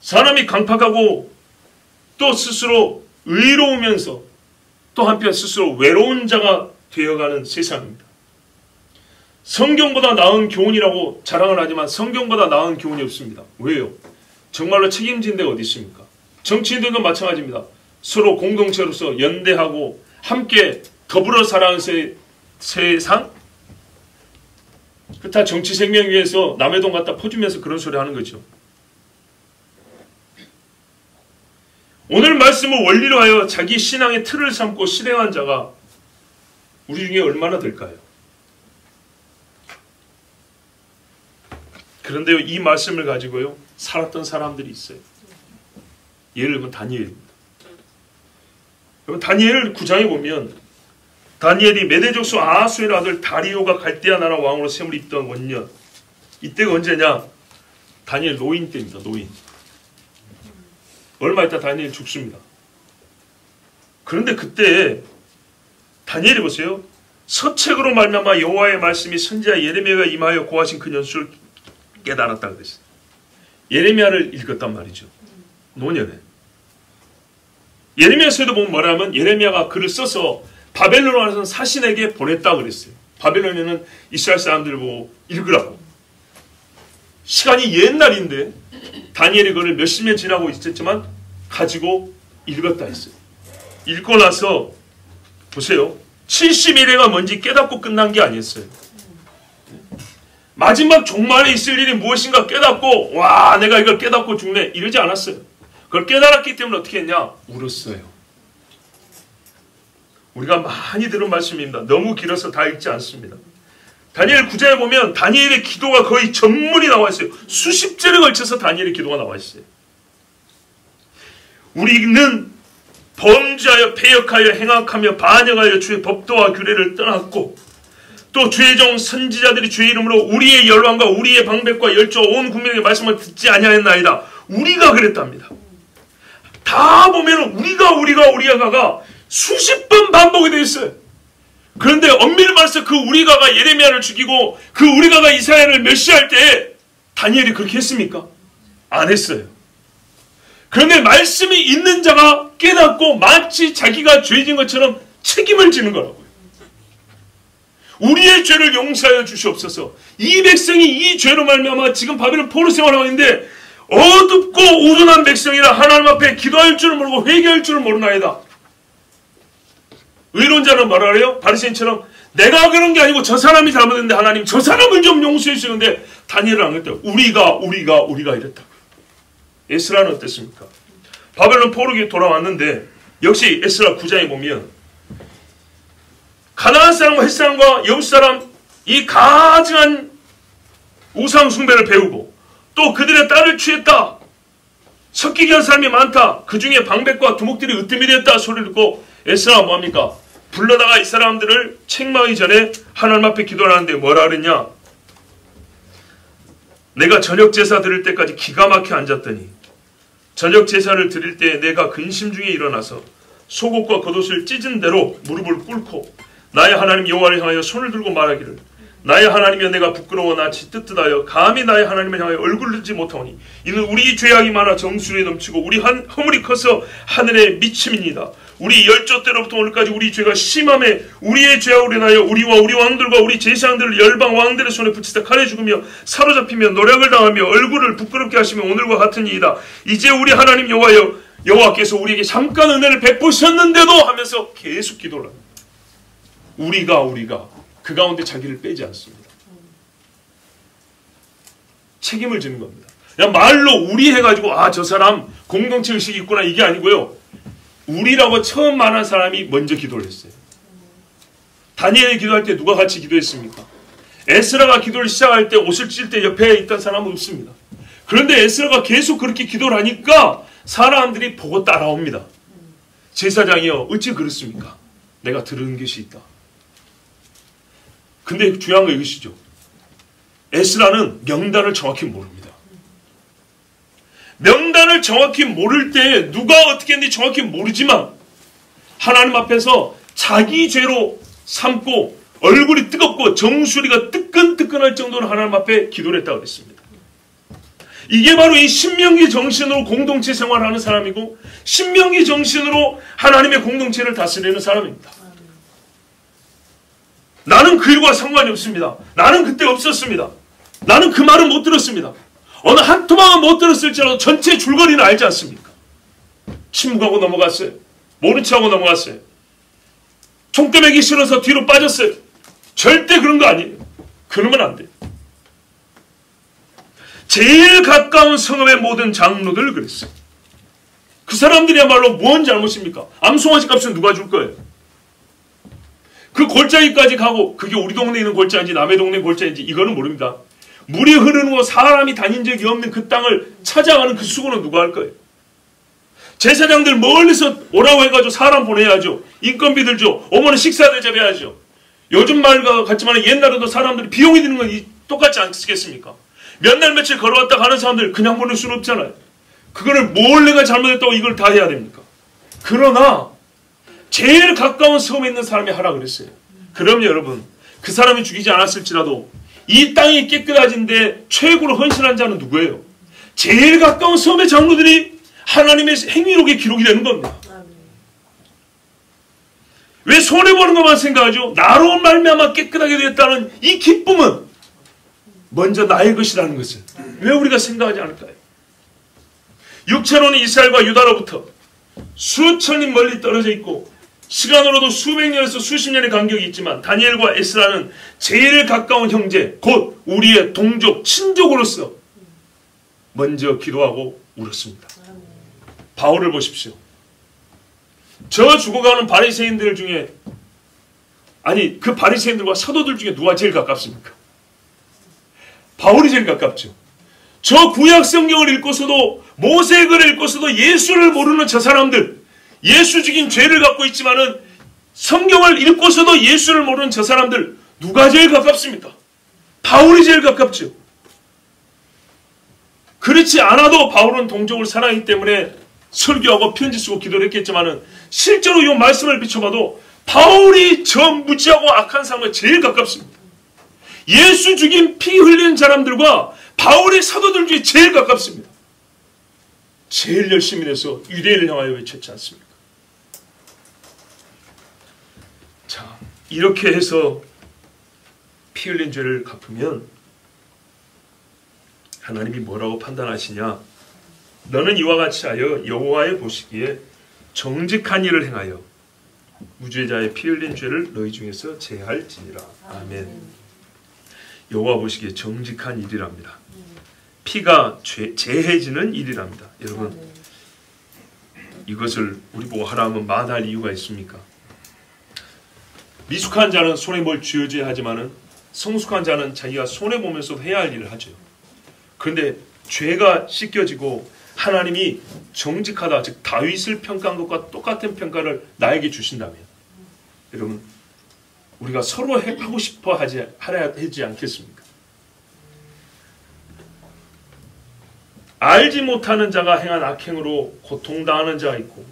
사람이 강팍하고 또 스스로 의로우면서 또 한편 스스로 외로운 자가 되어가는 세상입니다. 성경보다 나은 교훈이라고 자랑을 하지만 성경보다 나은 교훈이 없습니다. 왜요? 정말로 책임진 데가 어디 있습니까? 정치인들도 마찬가지입니다. 서로 공동체로서 연대하고 함께 더불어 살아가는 세상? 다 정치 생명 위해서 남의 돈 갖다 퍼주면서 그런 소리 하는 거죠. 오늘 말씀을 원리로 하여 자기 신앙의 틀을 삼고 실행한 자가 우리 중에 얼마나 될까요? 그런데요, 이 말씀을 가지고요 살았던 사람들이 있어요. 예를 들면 다니엘입니다. 여러분 다니엘 9장에 보면 다니엘이 메대족수 아하수엘 아들 다리오가 갈대아 나라 왕으로 셈을 입던 원년, 이때가 언제냐? 다니엘 노인 때입니다. 노인. 얼마 있다 다니엘 죽습니다. 그런데 그때 다니엘이 보세요. 서책으로 말미암아 여호와의 말씀이 선지자 예레미야가 임하여 고하신 그 연수를 깨달았다 그랬어요. 예레미야를 읽었단 말이죠. 노년에. 예레미야서에도 보면 뭐라면 예레미야가 글을 써서 바벨론 안에서 사신에게 보냈다 그랬어요. 바벨론에는 이스라엘 사람들 보고 읽으라고. 시간이 옛날인데 다니엘이 그걸 몇십 년 지나고 있었지만 가지고 읽었다 했어요. 읽고 나서 보세요. 70일에가 뭔지 깨닫고 끝난 게 아니었어요. 마지막 종말에 있을 일이 무엇인가 깨닫고 와 내가 이걸 깨닫고 죽네 이러지 않았어요. 그걸 깨달았기 때문에 어떻게 했냐? 울었어요. 우리가 많이 들은 말씀입니다. 너무 길어서 다 읽지 않습니다. 다니엘 9장에 보면 다니엘의 기도가 거의 전문이 나와 있어요. 수십 절에 걸쳐서 다니엘의 기도가 나와 있어요. 우리는 범죄하여 패역하여 행악하며 반역하여 주의 법도와 규례를 떠났고 또 주의 종 선지자들이 주의 이름으로 우리의 열왕과 우리의 방백과 열조와 온 국민에게 말씀을 듣지 아니하였나이다. 우리가 그랬답니다. 다 보면 우리가가 수십 번 반복이 되어 있어요. 그런데 엄밀히 말해서 그 우리가가 예레미야를 죽이고 그 우리가가 이스라엘을 멸시할 때 다니엘이 그렇게 했습니까? 안 했어요. 그런데 말씀이 있는 자가 깨닫고 마치 자기가 죄진 것처럼 책임을 지는 거라고요. 우리의 죄를 용서하여 주시옵소서. 이 백성이 이 죄로 말미암아 지금 바벨론 포로 생활하고 있는데 어둡고 우둔한 백성이라 하나님 앞에 기도할 줄을 모르고 회개할 줄을 모르나이다. 의로운 자는 뭐라 그래요? 바리새인처럼 내가 그런 게 아니고 저 사람이 잘못했는데 하나님 저 사람을 좀 용서해 주시는데 다니엘은 안 그랬대요. 우리가 이랬다고요. 에스라는 어땠습니까? 바벨론 포로기에 돌아왔는데 역시 에스라 9장에 보면 가나안 사람과 헷 사람과 여부 사람 이 가증한 우상 숭배를 배우고 또 그들의 딸을 취했다. 섞이게 한 사람이 많다. 그 중에 방백과 두목들이 으뜸이 되었다 소리를 듣고 에스라가 뭐합니까? 불러다가 이 사람들을 책망하기 전에 하나님 앞에 기도를 하는데 뭐라 그랬냐? 내가 저녁 제사 드릴 때까지 기가 막혀 앉았더니 저녁 제사를 드릴 때 내가 근심 중에 일어나서 속옷과 겉옷을 찢은 대로 무릎을 꿇고 나의 하나님 여호와를 향하여 손을 들고 말하기를 나의 하나님이여 내가 부끄러워 낯이 뜨뜻하여 감히 나의 하나님을 향하여 얼굴을 들지 못하오니 이는 우리 죄악이 많아 정수리에 넘치고 우리 허물이 커서 하늘에 미침이니이다. 우리 열조 때로부터 오늘까지 우리 죄가 심함에 우리의 죄악으로 인하여 우리와 우리 왕들과 우리 제사장들을 열방 왕들의 손에 붙이다 칼에 죽으며 사로잡히며 노략을 당하며 얼굴을 부끄럽게 하시며 오늘과 같은 이이다. 이제 우리 하나님 여호와께서 우리에게 잠깐 은혜를 베푸셨는데도 하면서 계속 기도를 합니다. 우리가 그 가운데 자기를 빼지 않습니다. 책임을 지는 겁니다. 그냥 말로 우리 해가지고 저 사람 공동체 의식이 있구나 이게 아니고요. 우리라고 처음 말한 사람이 먼저 기도를 했어요. 다니엘이 기도할 때 누가 같이 기도했습니까? 에스라가 기도를 시작할 때 옷을 찢을 때 옆에 있던 사람은 없습니다. 그런데 에스라가 계속 그렇게 기도를 하니까 사람들이 보고 따라옵니다. 제사장이여 어찌 그렇습니까? 내가 들은 것이 있다. 근데 중요한 건 이것이죠. 에스라는 명단을 정확히 모릅니다. 명단을 정확히 모를 때 누가 어떻게 했는지 정확히 모르지만 하나님 앞에서 자기 죄로 삼고 얼굴이 뜨겁고 정수리가 뜨끈뜨끈할 정도로 하나님 앞에 기도를 했다고 했습니다. 이게 바로 이 신명기 정신으로 공동체 생활하는 사람이고 신명기 정신으로 하나님의 공동체를 다스리는 사람입니다. 나는 그 일과 상관이 없습니다. 나는 그때 없었습니다. 나는 그 말은 못 들었습니다. 어느 한 토막은 못 들었을지라도 전체 줄거리는 알지 않습니까? 침묵하고 넘어갔어요. 모른 척하고 넘어갔어요. 총대 매기 싫어서 뒤로 빠졌어요. 절대 그런 거 아니에요. 그러면 안 돼요. 제일 가까운 성읍의 모든 장로들 그랬어요. 그 사람들이야말로 뭔 잘못입니까? 암송아지 값은 누가 줄 거예요? 그 골짜기까지 가고 그게 우리 동네에 있는 골짜기인지 남의 동네 골짜기인지 이거는 모릅니다. 물이 흐르는 곳 사람이 다닌 적이 없는 그 땅을 찾아가는 그 수고는 누가 할 거예요? 제사장들 멀리서 오라고 해가지고 사람 보내야죠. 인건비들 줘. 어머니 식사 대접해야죠. 요즘 말 같지만 옛날에도 사람들이 비용이 드는 건 똑같지 않겠습니까? 몇 날 며칠 걸어왔다 가는 사람들 그냥 보낼 수는 없잖아요. 그거를 뭘 내가 잘못했다고 이걸 다 해야 됩니까? 그러나 제일 가까운 섬에 있는 사람이 하라 그랬어요. 그럼요 여러분. 그 사람이 죽이지 않았을지라도 이 땅이 깨끗해진데 최고로 헌신한 자는 누구예요? 제일 가까운 섬의 장로들이 하나님의 행위록에 기록이 되는 겁니다. 왜 손해보는 것만 생각하죠? 나로 말미암아 깨끗하게 되었다는 이 기쁨은 먼저 나의 것이라는 것을 왜 우리가 생각하지 않을까요? 육체로는 이스라엘과 유다로부터 수천리 멀리 떨어져 있고 시간으로도 수백 년에서 수십 년의 간격이 있지만 다니엘과 에스라는 제일 가까운 형제 곧 우리의 동족 친족으로서 먼저 기도하고 울었습니다. 바울을 보십시오. 저 죽어가는 바리새인들 중에 그 바리새인들과 사도들 중에 누가 제일 가깝습니까? 바울이 제일 가깝죠. 저 구약 성경을 읽고서도 모세의 글을 읽고서도 예수를 모르는 저 사람들 예수 죽인 죄를 갖고 있지만은 성경을 읽고서도 예수를 모르는 저 사람들 누가 제일 가깝습니까? 바울이 제일 가깝죠. 그렇지 않아도 바울은 동족을 사랑하기 때문에 설교하고 편지 쓰고 기도를 했겠지만은 실제로 이 말씀을 비춰봐도 바울이 저 무지하고 악한 사람과 제일 가깝습니다. 예수 죽인 피 흘리는 사람들과 바울의 사도들 중에 제일 가깝습니다. 제일 열심히 해서 유대인을 향하여 외쳤지 않습니까? 자, 이렇게 해서 피 흘린 죄를 갚으면 하나님이 뭐라고 판단하시냐? 너는 이와 같이 하여 여호와의 보시기에 정직한 일을 행하여 무죄자의 피 흘린 죄를 너희 중에서 제할지니라. 아멘. 여호와 보시기에 정직한 일이랍니다. 피가 제해지는 일이랍니다. 여러분 이것을 우리 보고 하라 하면 마다할 이유가 있습니까? 미숙한 자는 손에 뭘 쥐어줘야 하지만은 성숙한 자는 자기가 손해 보면서도 해야 할 일을 하죠. 그런데 죄가 씻겨지고 하나님이 정직하다, 즉 다윗을 평가한 것과 똑같은 평가를 나에게 주신다면, 여러분 우리가 서로 하고 싶어 하지 않겠습니까? 알지 못하는 자가 행한 악행으로 고통당하는 자가 있고,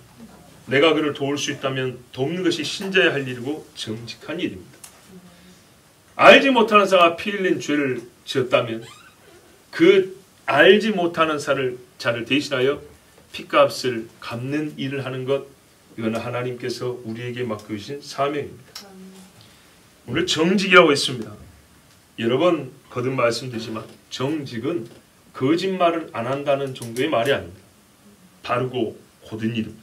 내가 그를 도울 수 있다면 돕는 것이 신자의 할 일이고 정직한 일입니다. 알지 못하는 자가 피 흘린 죄를 지었다면 그 알지 못하는 자를 대신하여 피값을 갚는 일을 하는 것, 이거는 하나님께서 우리에게 맡겨주신 사명입니다. 오늘 정직이라고 했습니다. 여러 번 거듭 말씀드리지만 정직은 거짓말을 안 한다는 정도의 말이 아닙니다. 바르고 고든 일입니다.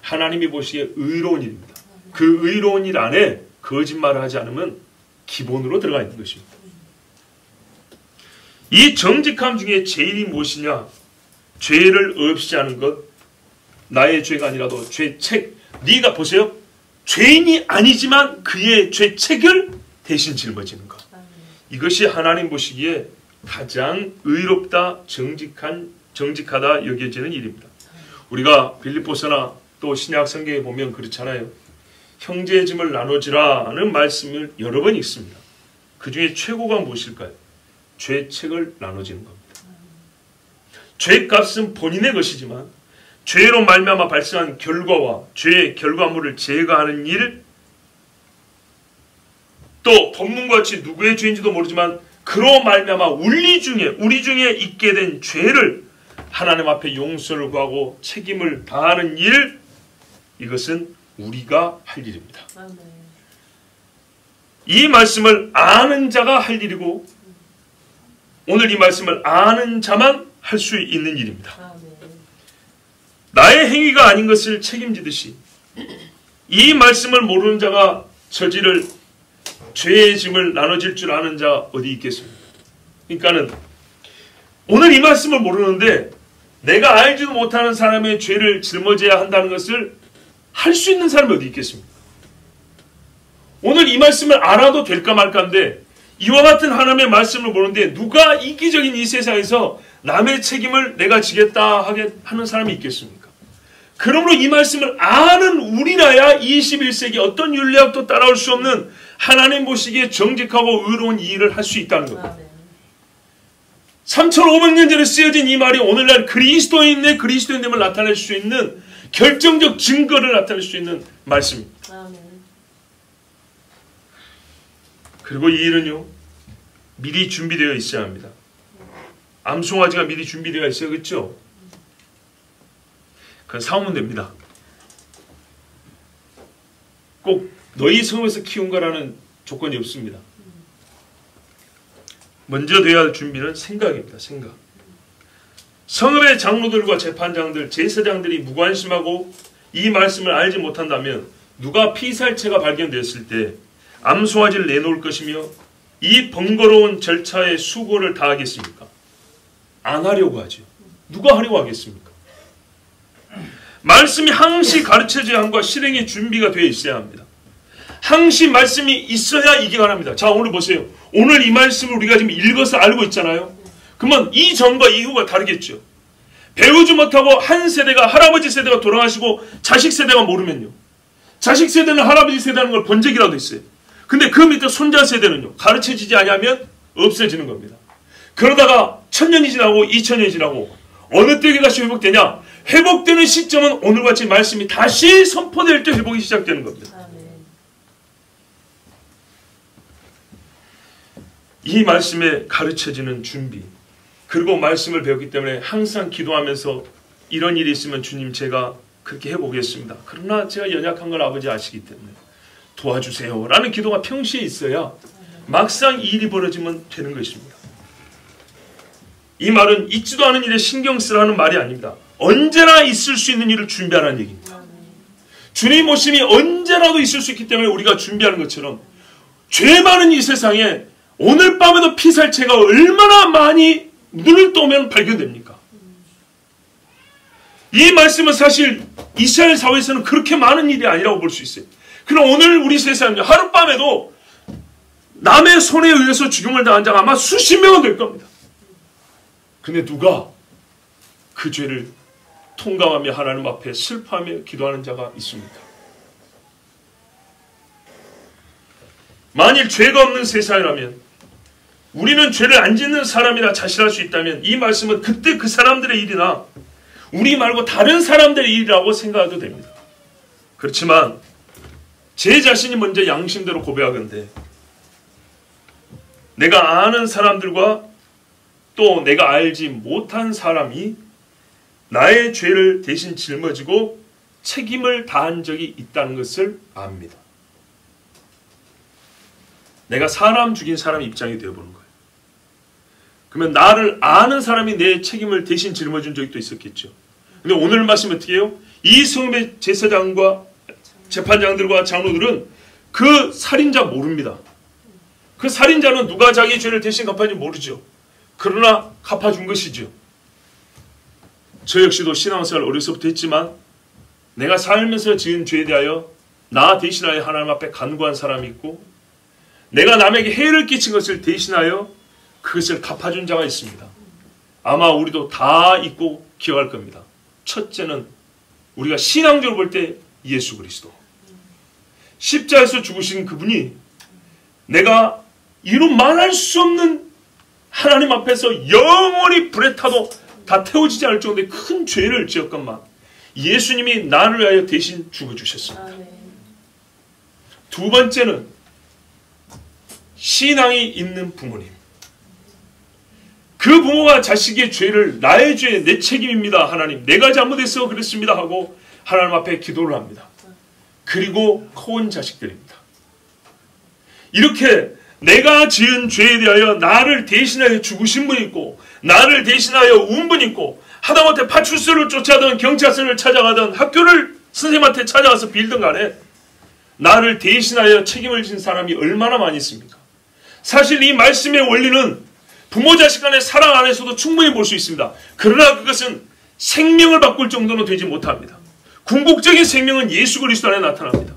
하나님이 보시기에 의로운 일입니다. 그 의로운 일 안에 거짓말을 하지 않으면 기본으로 들어가 있는 것입니다. 이 정직함 중에 제일이 무엇이냐? 죄를 없이 하는 것. 나의 죄가 아니라도 죄책. 네가 보세요. 죄인이 아니지만 그의 죄책을 대신 짊어지는 것. 이것이 하나님 보시기에 가장 의롭다, 정직하다 여겨지는 일입니다. 우리가 빌립보서나 또 신약 성경에 보면 그렇잖아요. 형제의 짐을 나눠지라는 말씀을 여러 번 읽습니다. 그 중에 최고가 무엇일까요? 죄책을 나눠지는 겁니다. 죄값은 본인의 것이지만 죄로 말미암아 발생한 결과와 죄의 결과물을 제거하는 일, 또 본문과 같이 누구의 죄인지도 모르지만 그로 말미암아 우리 중에 있게 된 죄를 하나님 앞에 용서를 구하고 책임을 다하는 일, 이것은 우리가 할 일입니다. 이 말씀을 아는 자가 할 일이고, 오늘 이 말씀을 아는 자만 할 수 있는 일입니다. 나의 행위가 아닌 것을 책임지듯이 이 말씀을 모르는 자가 저지를 죄의 짐을 나눠질 줄 아는 자 어디 있겠습니까? 그러니까는 오늘 이 말씀을 모르는데 내가 알지도 못하는 사람의 죄를 짊어져야 한다는 것을 할 수 있는 사람이 어디 있겠습니까? 오늘 이 말씀을 알아도 될까 말까인데 이와 같은 하나님의 말씀을 보는데 누가 이기적인 이 세상에서 남의 책임을 내가 지겠다 하는 사람이 있겠습니까? 그러므로 이 말씀을 아는 우리나야 21세기 어떤 윤리학도 따라올 수 없는 하나님 보시기에 정직하고 의로운 이 일을 할 수 있다는 겁니다. 3,500년 전에 쓰여진 이 말이 오늘날 그리스도인의 그리스도인됨을 나타낼 수 있는 결정적 증거를 나타낼 수 있는 말씀입니다. 그리고 이 일은요, 미리 준비되어 있어야 합니다. 암송아지가 미리 준비되어 있어요. 그렇죠? 그건 사오면 됩니다. 꼭 너희 성에서 키운 거라는 조건이 없습니다. 먼저 돼야 할 준비는 생각입니다. 생각. 성읍의 장로들과 재판장들, 제사장들이 무관심하고 이 말씀을 알지 못한다면 누가 피살체가 발견되었을 때 암송아지를 내놓을 것이며 이 번거로운 절차에 수고를 다하겠습니까? 안 하려고 하죠. 누가 하려고 하겠습니까? 말씀이 항시 가르쳐져야 함과 실행의 준비가 되어 있어야 합니다. 항시 말씀이 있어야 이게 가능합니다. 자, 오늘 보세요. 오늘 이 말씀을 우리가 지금 읽어서 알고 있잖아요. 그러면 이전과 이후가 다르겠죠. 배우지 못하고 한 세대가, 할아버지 세대가 돌아가시고 자식 세대가 모르면요, 자식 세대는 할아버지 세대라는 걸 본 적이라도 있어요. 근데 그 밑에 손자 세대는요, 가르쳐지지 않으면 없어지는 겁니다. 그러다가 1000년이 지나고 2000년이 지나고 어느 때에 다시 회복되냐? 회복되는 시점은 오늘같이 말씀이 다시 선포될 때 회복이 시작되는 겁니다. 이 말씀에 가르쳐지는 준비, 그리고 말씀을 배웠기 때문에 항상 기도하면서 이런 일이 있으면 주님 제가 그렇게 해보겠습니다. 그러나 제가 연약한 걸 아버지 아시기 때문에 도와주세요 라는 기도가 평시에 있어야 막상 일이 벌어지면 되는 것입니다. 이 말은 있지도 않은 일에 신경 쓰라는 말이 아닙니다. 언제나 있을 수 있는 일을 준비하라는 얘기입니다. 주님 오심이 언제라도 있을 수 있기 때문에 우리가 준비하는 것처럼 죄 많은 이 세상에 오늘 밤에도 피살체가 얼마나 많이 눈을 떠면 발견됩니까? 이 말씀은 사실 이스라엘 사회에서는 그렇게 많은 일이 아니라고 볼 수 있어요. 그럼 오늘 우리 세상은요, 하룻밤에도 남의 손에 의해서 죽임을 당한 자가 아마 수십 명은 될 겁니다. 근데 누가 그 죄를 통감하며 하나님 앞에 슬퍼하며 기도하는 자가 있습니까? 만일 죄가 없는 세상이라면, 우리는 죄를 안 짓는 사람이라 자신할 수 있다면 이 말씀은 그때 그 사람들의 일이나 우리 말고 다른 사람들의 일이라고 생각해도 됩니다. 그렇지만 제 자신이 먼저 양심대로 고백하건대 내가 아는 사람들과 또 내가 알지 못한 사람이 나의 죄를 대신 짊어지고 책임을 다한 적이 있다는 것을 압니다. 내가 사람 죽인 사람 입장이 되어보는 거예요. 그러면 나를 아는 사람이 내 책임을 대신 짊어진 적이 또 있었겠죠. 근데 오늘 말씀 어떻게 해요? 이 성읍의 제사장과 재판장들과 장로들은 그 살인자 모릅니다. 그 살인자는 누가 자기 죄를 대신 갚았는지 모르죠. 그러나 갚아준 것이죠. 저 역시도 신앙생활 어려서부터 했지만 내가 살면서 지은 죄에 대하여 나 대신하여 하나님 앞에 간구한 사람이 있고 내가 남에게 해를 끼친 것을 대신하여 그것을 갚아준 자가 있습니다. 아마 우리도 다 잊고 기억할 겁니다. 첫째는 우리가 신앙적으로 볼 때 예수 그리스도. 십자가에서 죽으신 그분이 내가 이루 말할 수 없는 하나님 앞에서 영원히 불에 타도 다 태워지지 않을 정도의 큰 죄를 지었건만 예수님이 나를 위하여 대신 죽어주셨습니다. 두 번째는 신앙이 있는 부모님. 그 부모가 자식의 죄를 나의 죄, 내 책임입니다. 하나님, 내가 잘못해서 그랬습니다 하고 하나님 앞에 기도를 합니다. 그리고 커온 자식들입니다. 이렇게 내가 지은 죄에 대하여 나를 대신하여 죽으신 분이 있고 나를 대신하여 운 분이 있고 하다못해 파출소를 쫓아든 경찰서를 찾아가든 학교를 선생님한테 찾아가서 빌든 간에 나를 대신하여 책임을 진 사람이 얼마나 많이 있습니까? 사실 이 말씀의 원리는 부모 자식 간의 사랑 안에서도 충분히 볼 수 있습니다. 그러나 그것은 생명을 바꿀 정도는 되지 못합니다. 궁극적인 생명은 예수 그리스도 안에 나타납니다.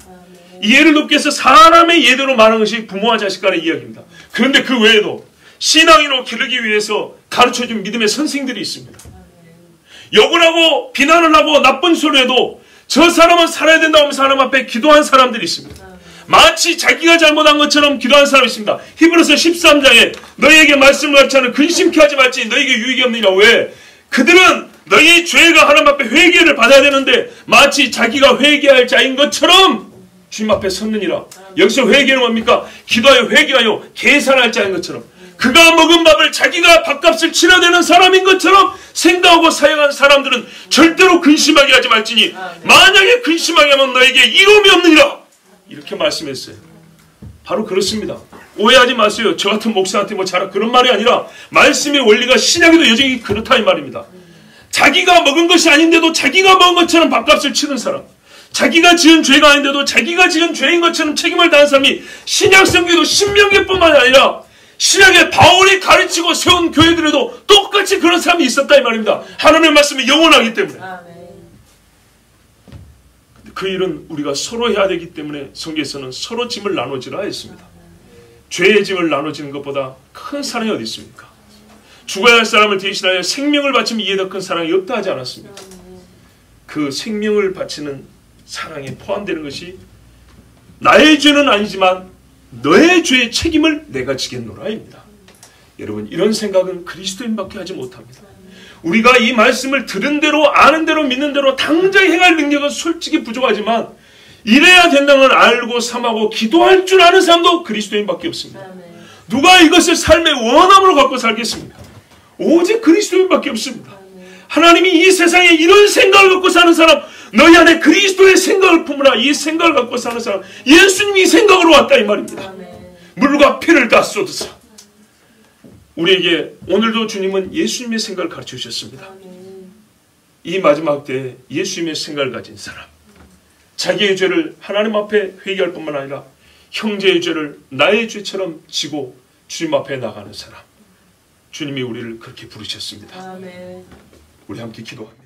이 예를 돕기 위해서 사람의 예대로 말하는 것이 부모와 자식 간의 이야기입니다. 그런데 그 외에도 신앙인으로 기르기 위해서 가르쳐준 믿음의 선생들이 있습니다. 욕을 하고 비난을 하고 나쁜 소리 해도 저 사람은 살아야 된다고 하면서 하나님 앞에 기도한 사람들이 있습니다. 마치 자기가 잘못한 것처럼 기도한 사람이 있습니다. 히브리서 13장에 너희에게 말씀을 가르치는 근심케 하지 말지 너희에게 유익이 없느냐. 왜? 그들은 너희 죄가 하나님 앞에 회개를 받아야 되는데 마치 자기가 회개할 자인 것처럼 주님 앞에 섰느니라. 여기서 회개는 뭡니까? 기도하여 회개하여 계산할 자인 것처럼 그가 먹은 밥을 자기가 밥값을 치러야 되는 사람인 것처럼 생각하고 사용한 사람들은 절대로 근심하게 하지 말지니 만약에 근심하게 하면 너에게 이름이 없느니라. 이렇게 말씀했어요. 바로 그렇습니다. 오해하지 마세요. 저 같은 목사한테 뭐 잘하 그런 말이 아니라 말씀의 원리가 신약에도 여전히 그렇다 이 말입니다. 자기가 먹은 것이 아닌데도 자기가 먹은 것처럼 밥값을 치는 사람, 자기가 지은 죄가 아닌데도 자기가 지은 죄인 것처럼 책임을 다한 사람이 신약 성경에도 신명기뿐만 아니라 신약에 바울이 가르치고 세운 교회들에도 똑같이 그런 사람이 있었다 이 말입니다. 하나님의 말씀이 영원하기 때문에. 그 일은 우리가 서로 해야 되기 때문에 성경에서는 서로 짐을 나눠지라 했습니다. 죄의 짐을 나눠지는 것보다 큰 사랑이 어디 있습니까? 죽어야 할 사람을 대신하여 생명을 바치면 이에 더 큰 사랑이 없다 하지 않았습니까? 그 생명을 바치는 사랑에 포함되는 것이 나의 죄는 아니지만 너의 죄의 책임을 내가 지겠노라입니다. 여러분, 이런 생각은 그리스도인밖에 하지 못합니다. 우리가 이 말씀을 들은 대로 아는 대로 믿는 대로 당장 행할 능력은 솔직히 부족하지만 이래야 된다는 걸 알고 삼하고 기도할 줄 아는 사람도 그리스도인밖에 없습니다. 누가 이것을 삶의 원함으로 갖고 살겠습니까? 오직 그리스도인밖에 없습니다. 하나님이 이 세상에 이런 생각을 갖고 사는 사람, 너희 안에 그리스도의 생각을 품으라. 이 생각을 갖고 사는 사람, 예수님이 이 생각으로 왔다 이 말입니다. 물과 피를 다 쏟으사 우리에게 오늘도 주님은 예수님의 생각을 가르쳐 주셨습니다. 이 마지막 때에 예수님의 생각을 가진 사람, 자기의 죄를 하나님 앞에 회개할 뿐만 아니라 형제의 죄를 나의 죄처럼 지고 주님 앞에 나가는 사람, 주님이 우리를 그렇게 부르셨습니다. 우리 함께 기도합니다.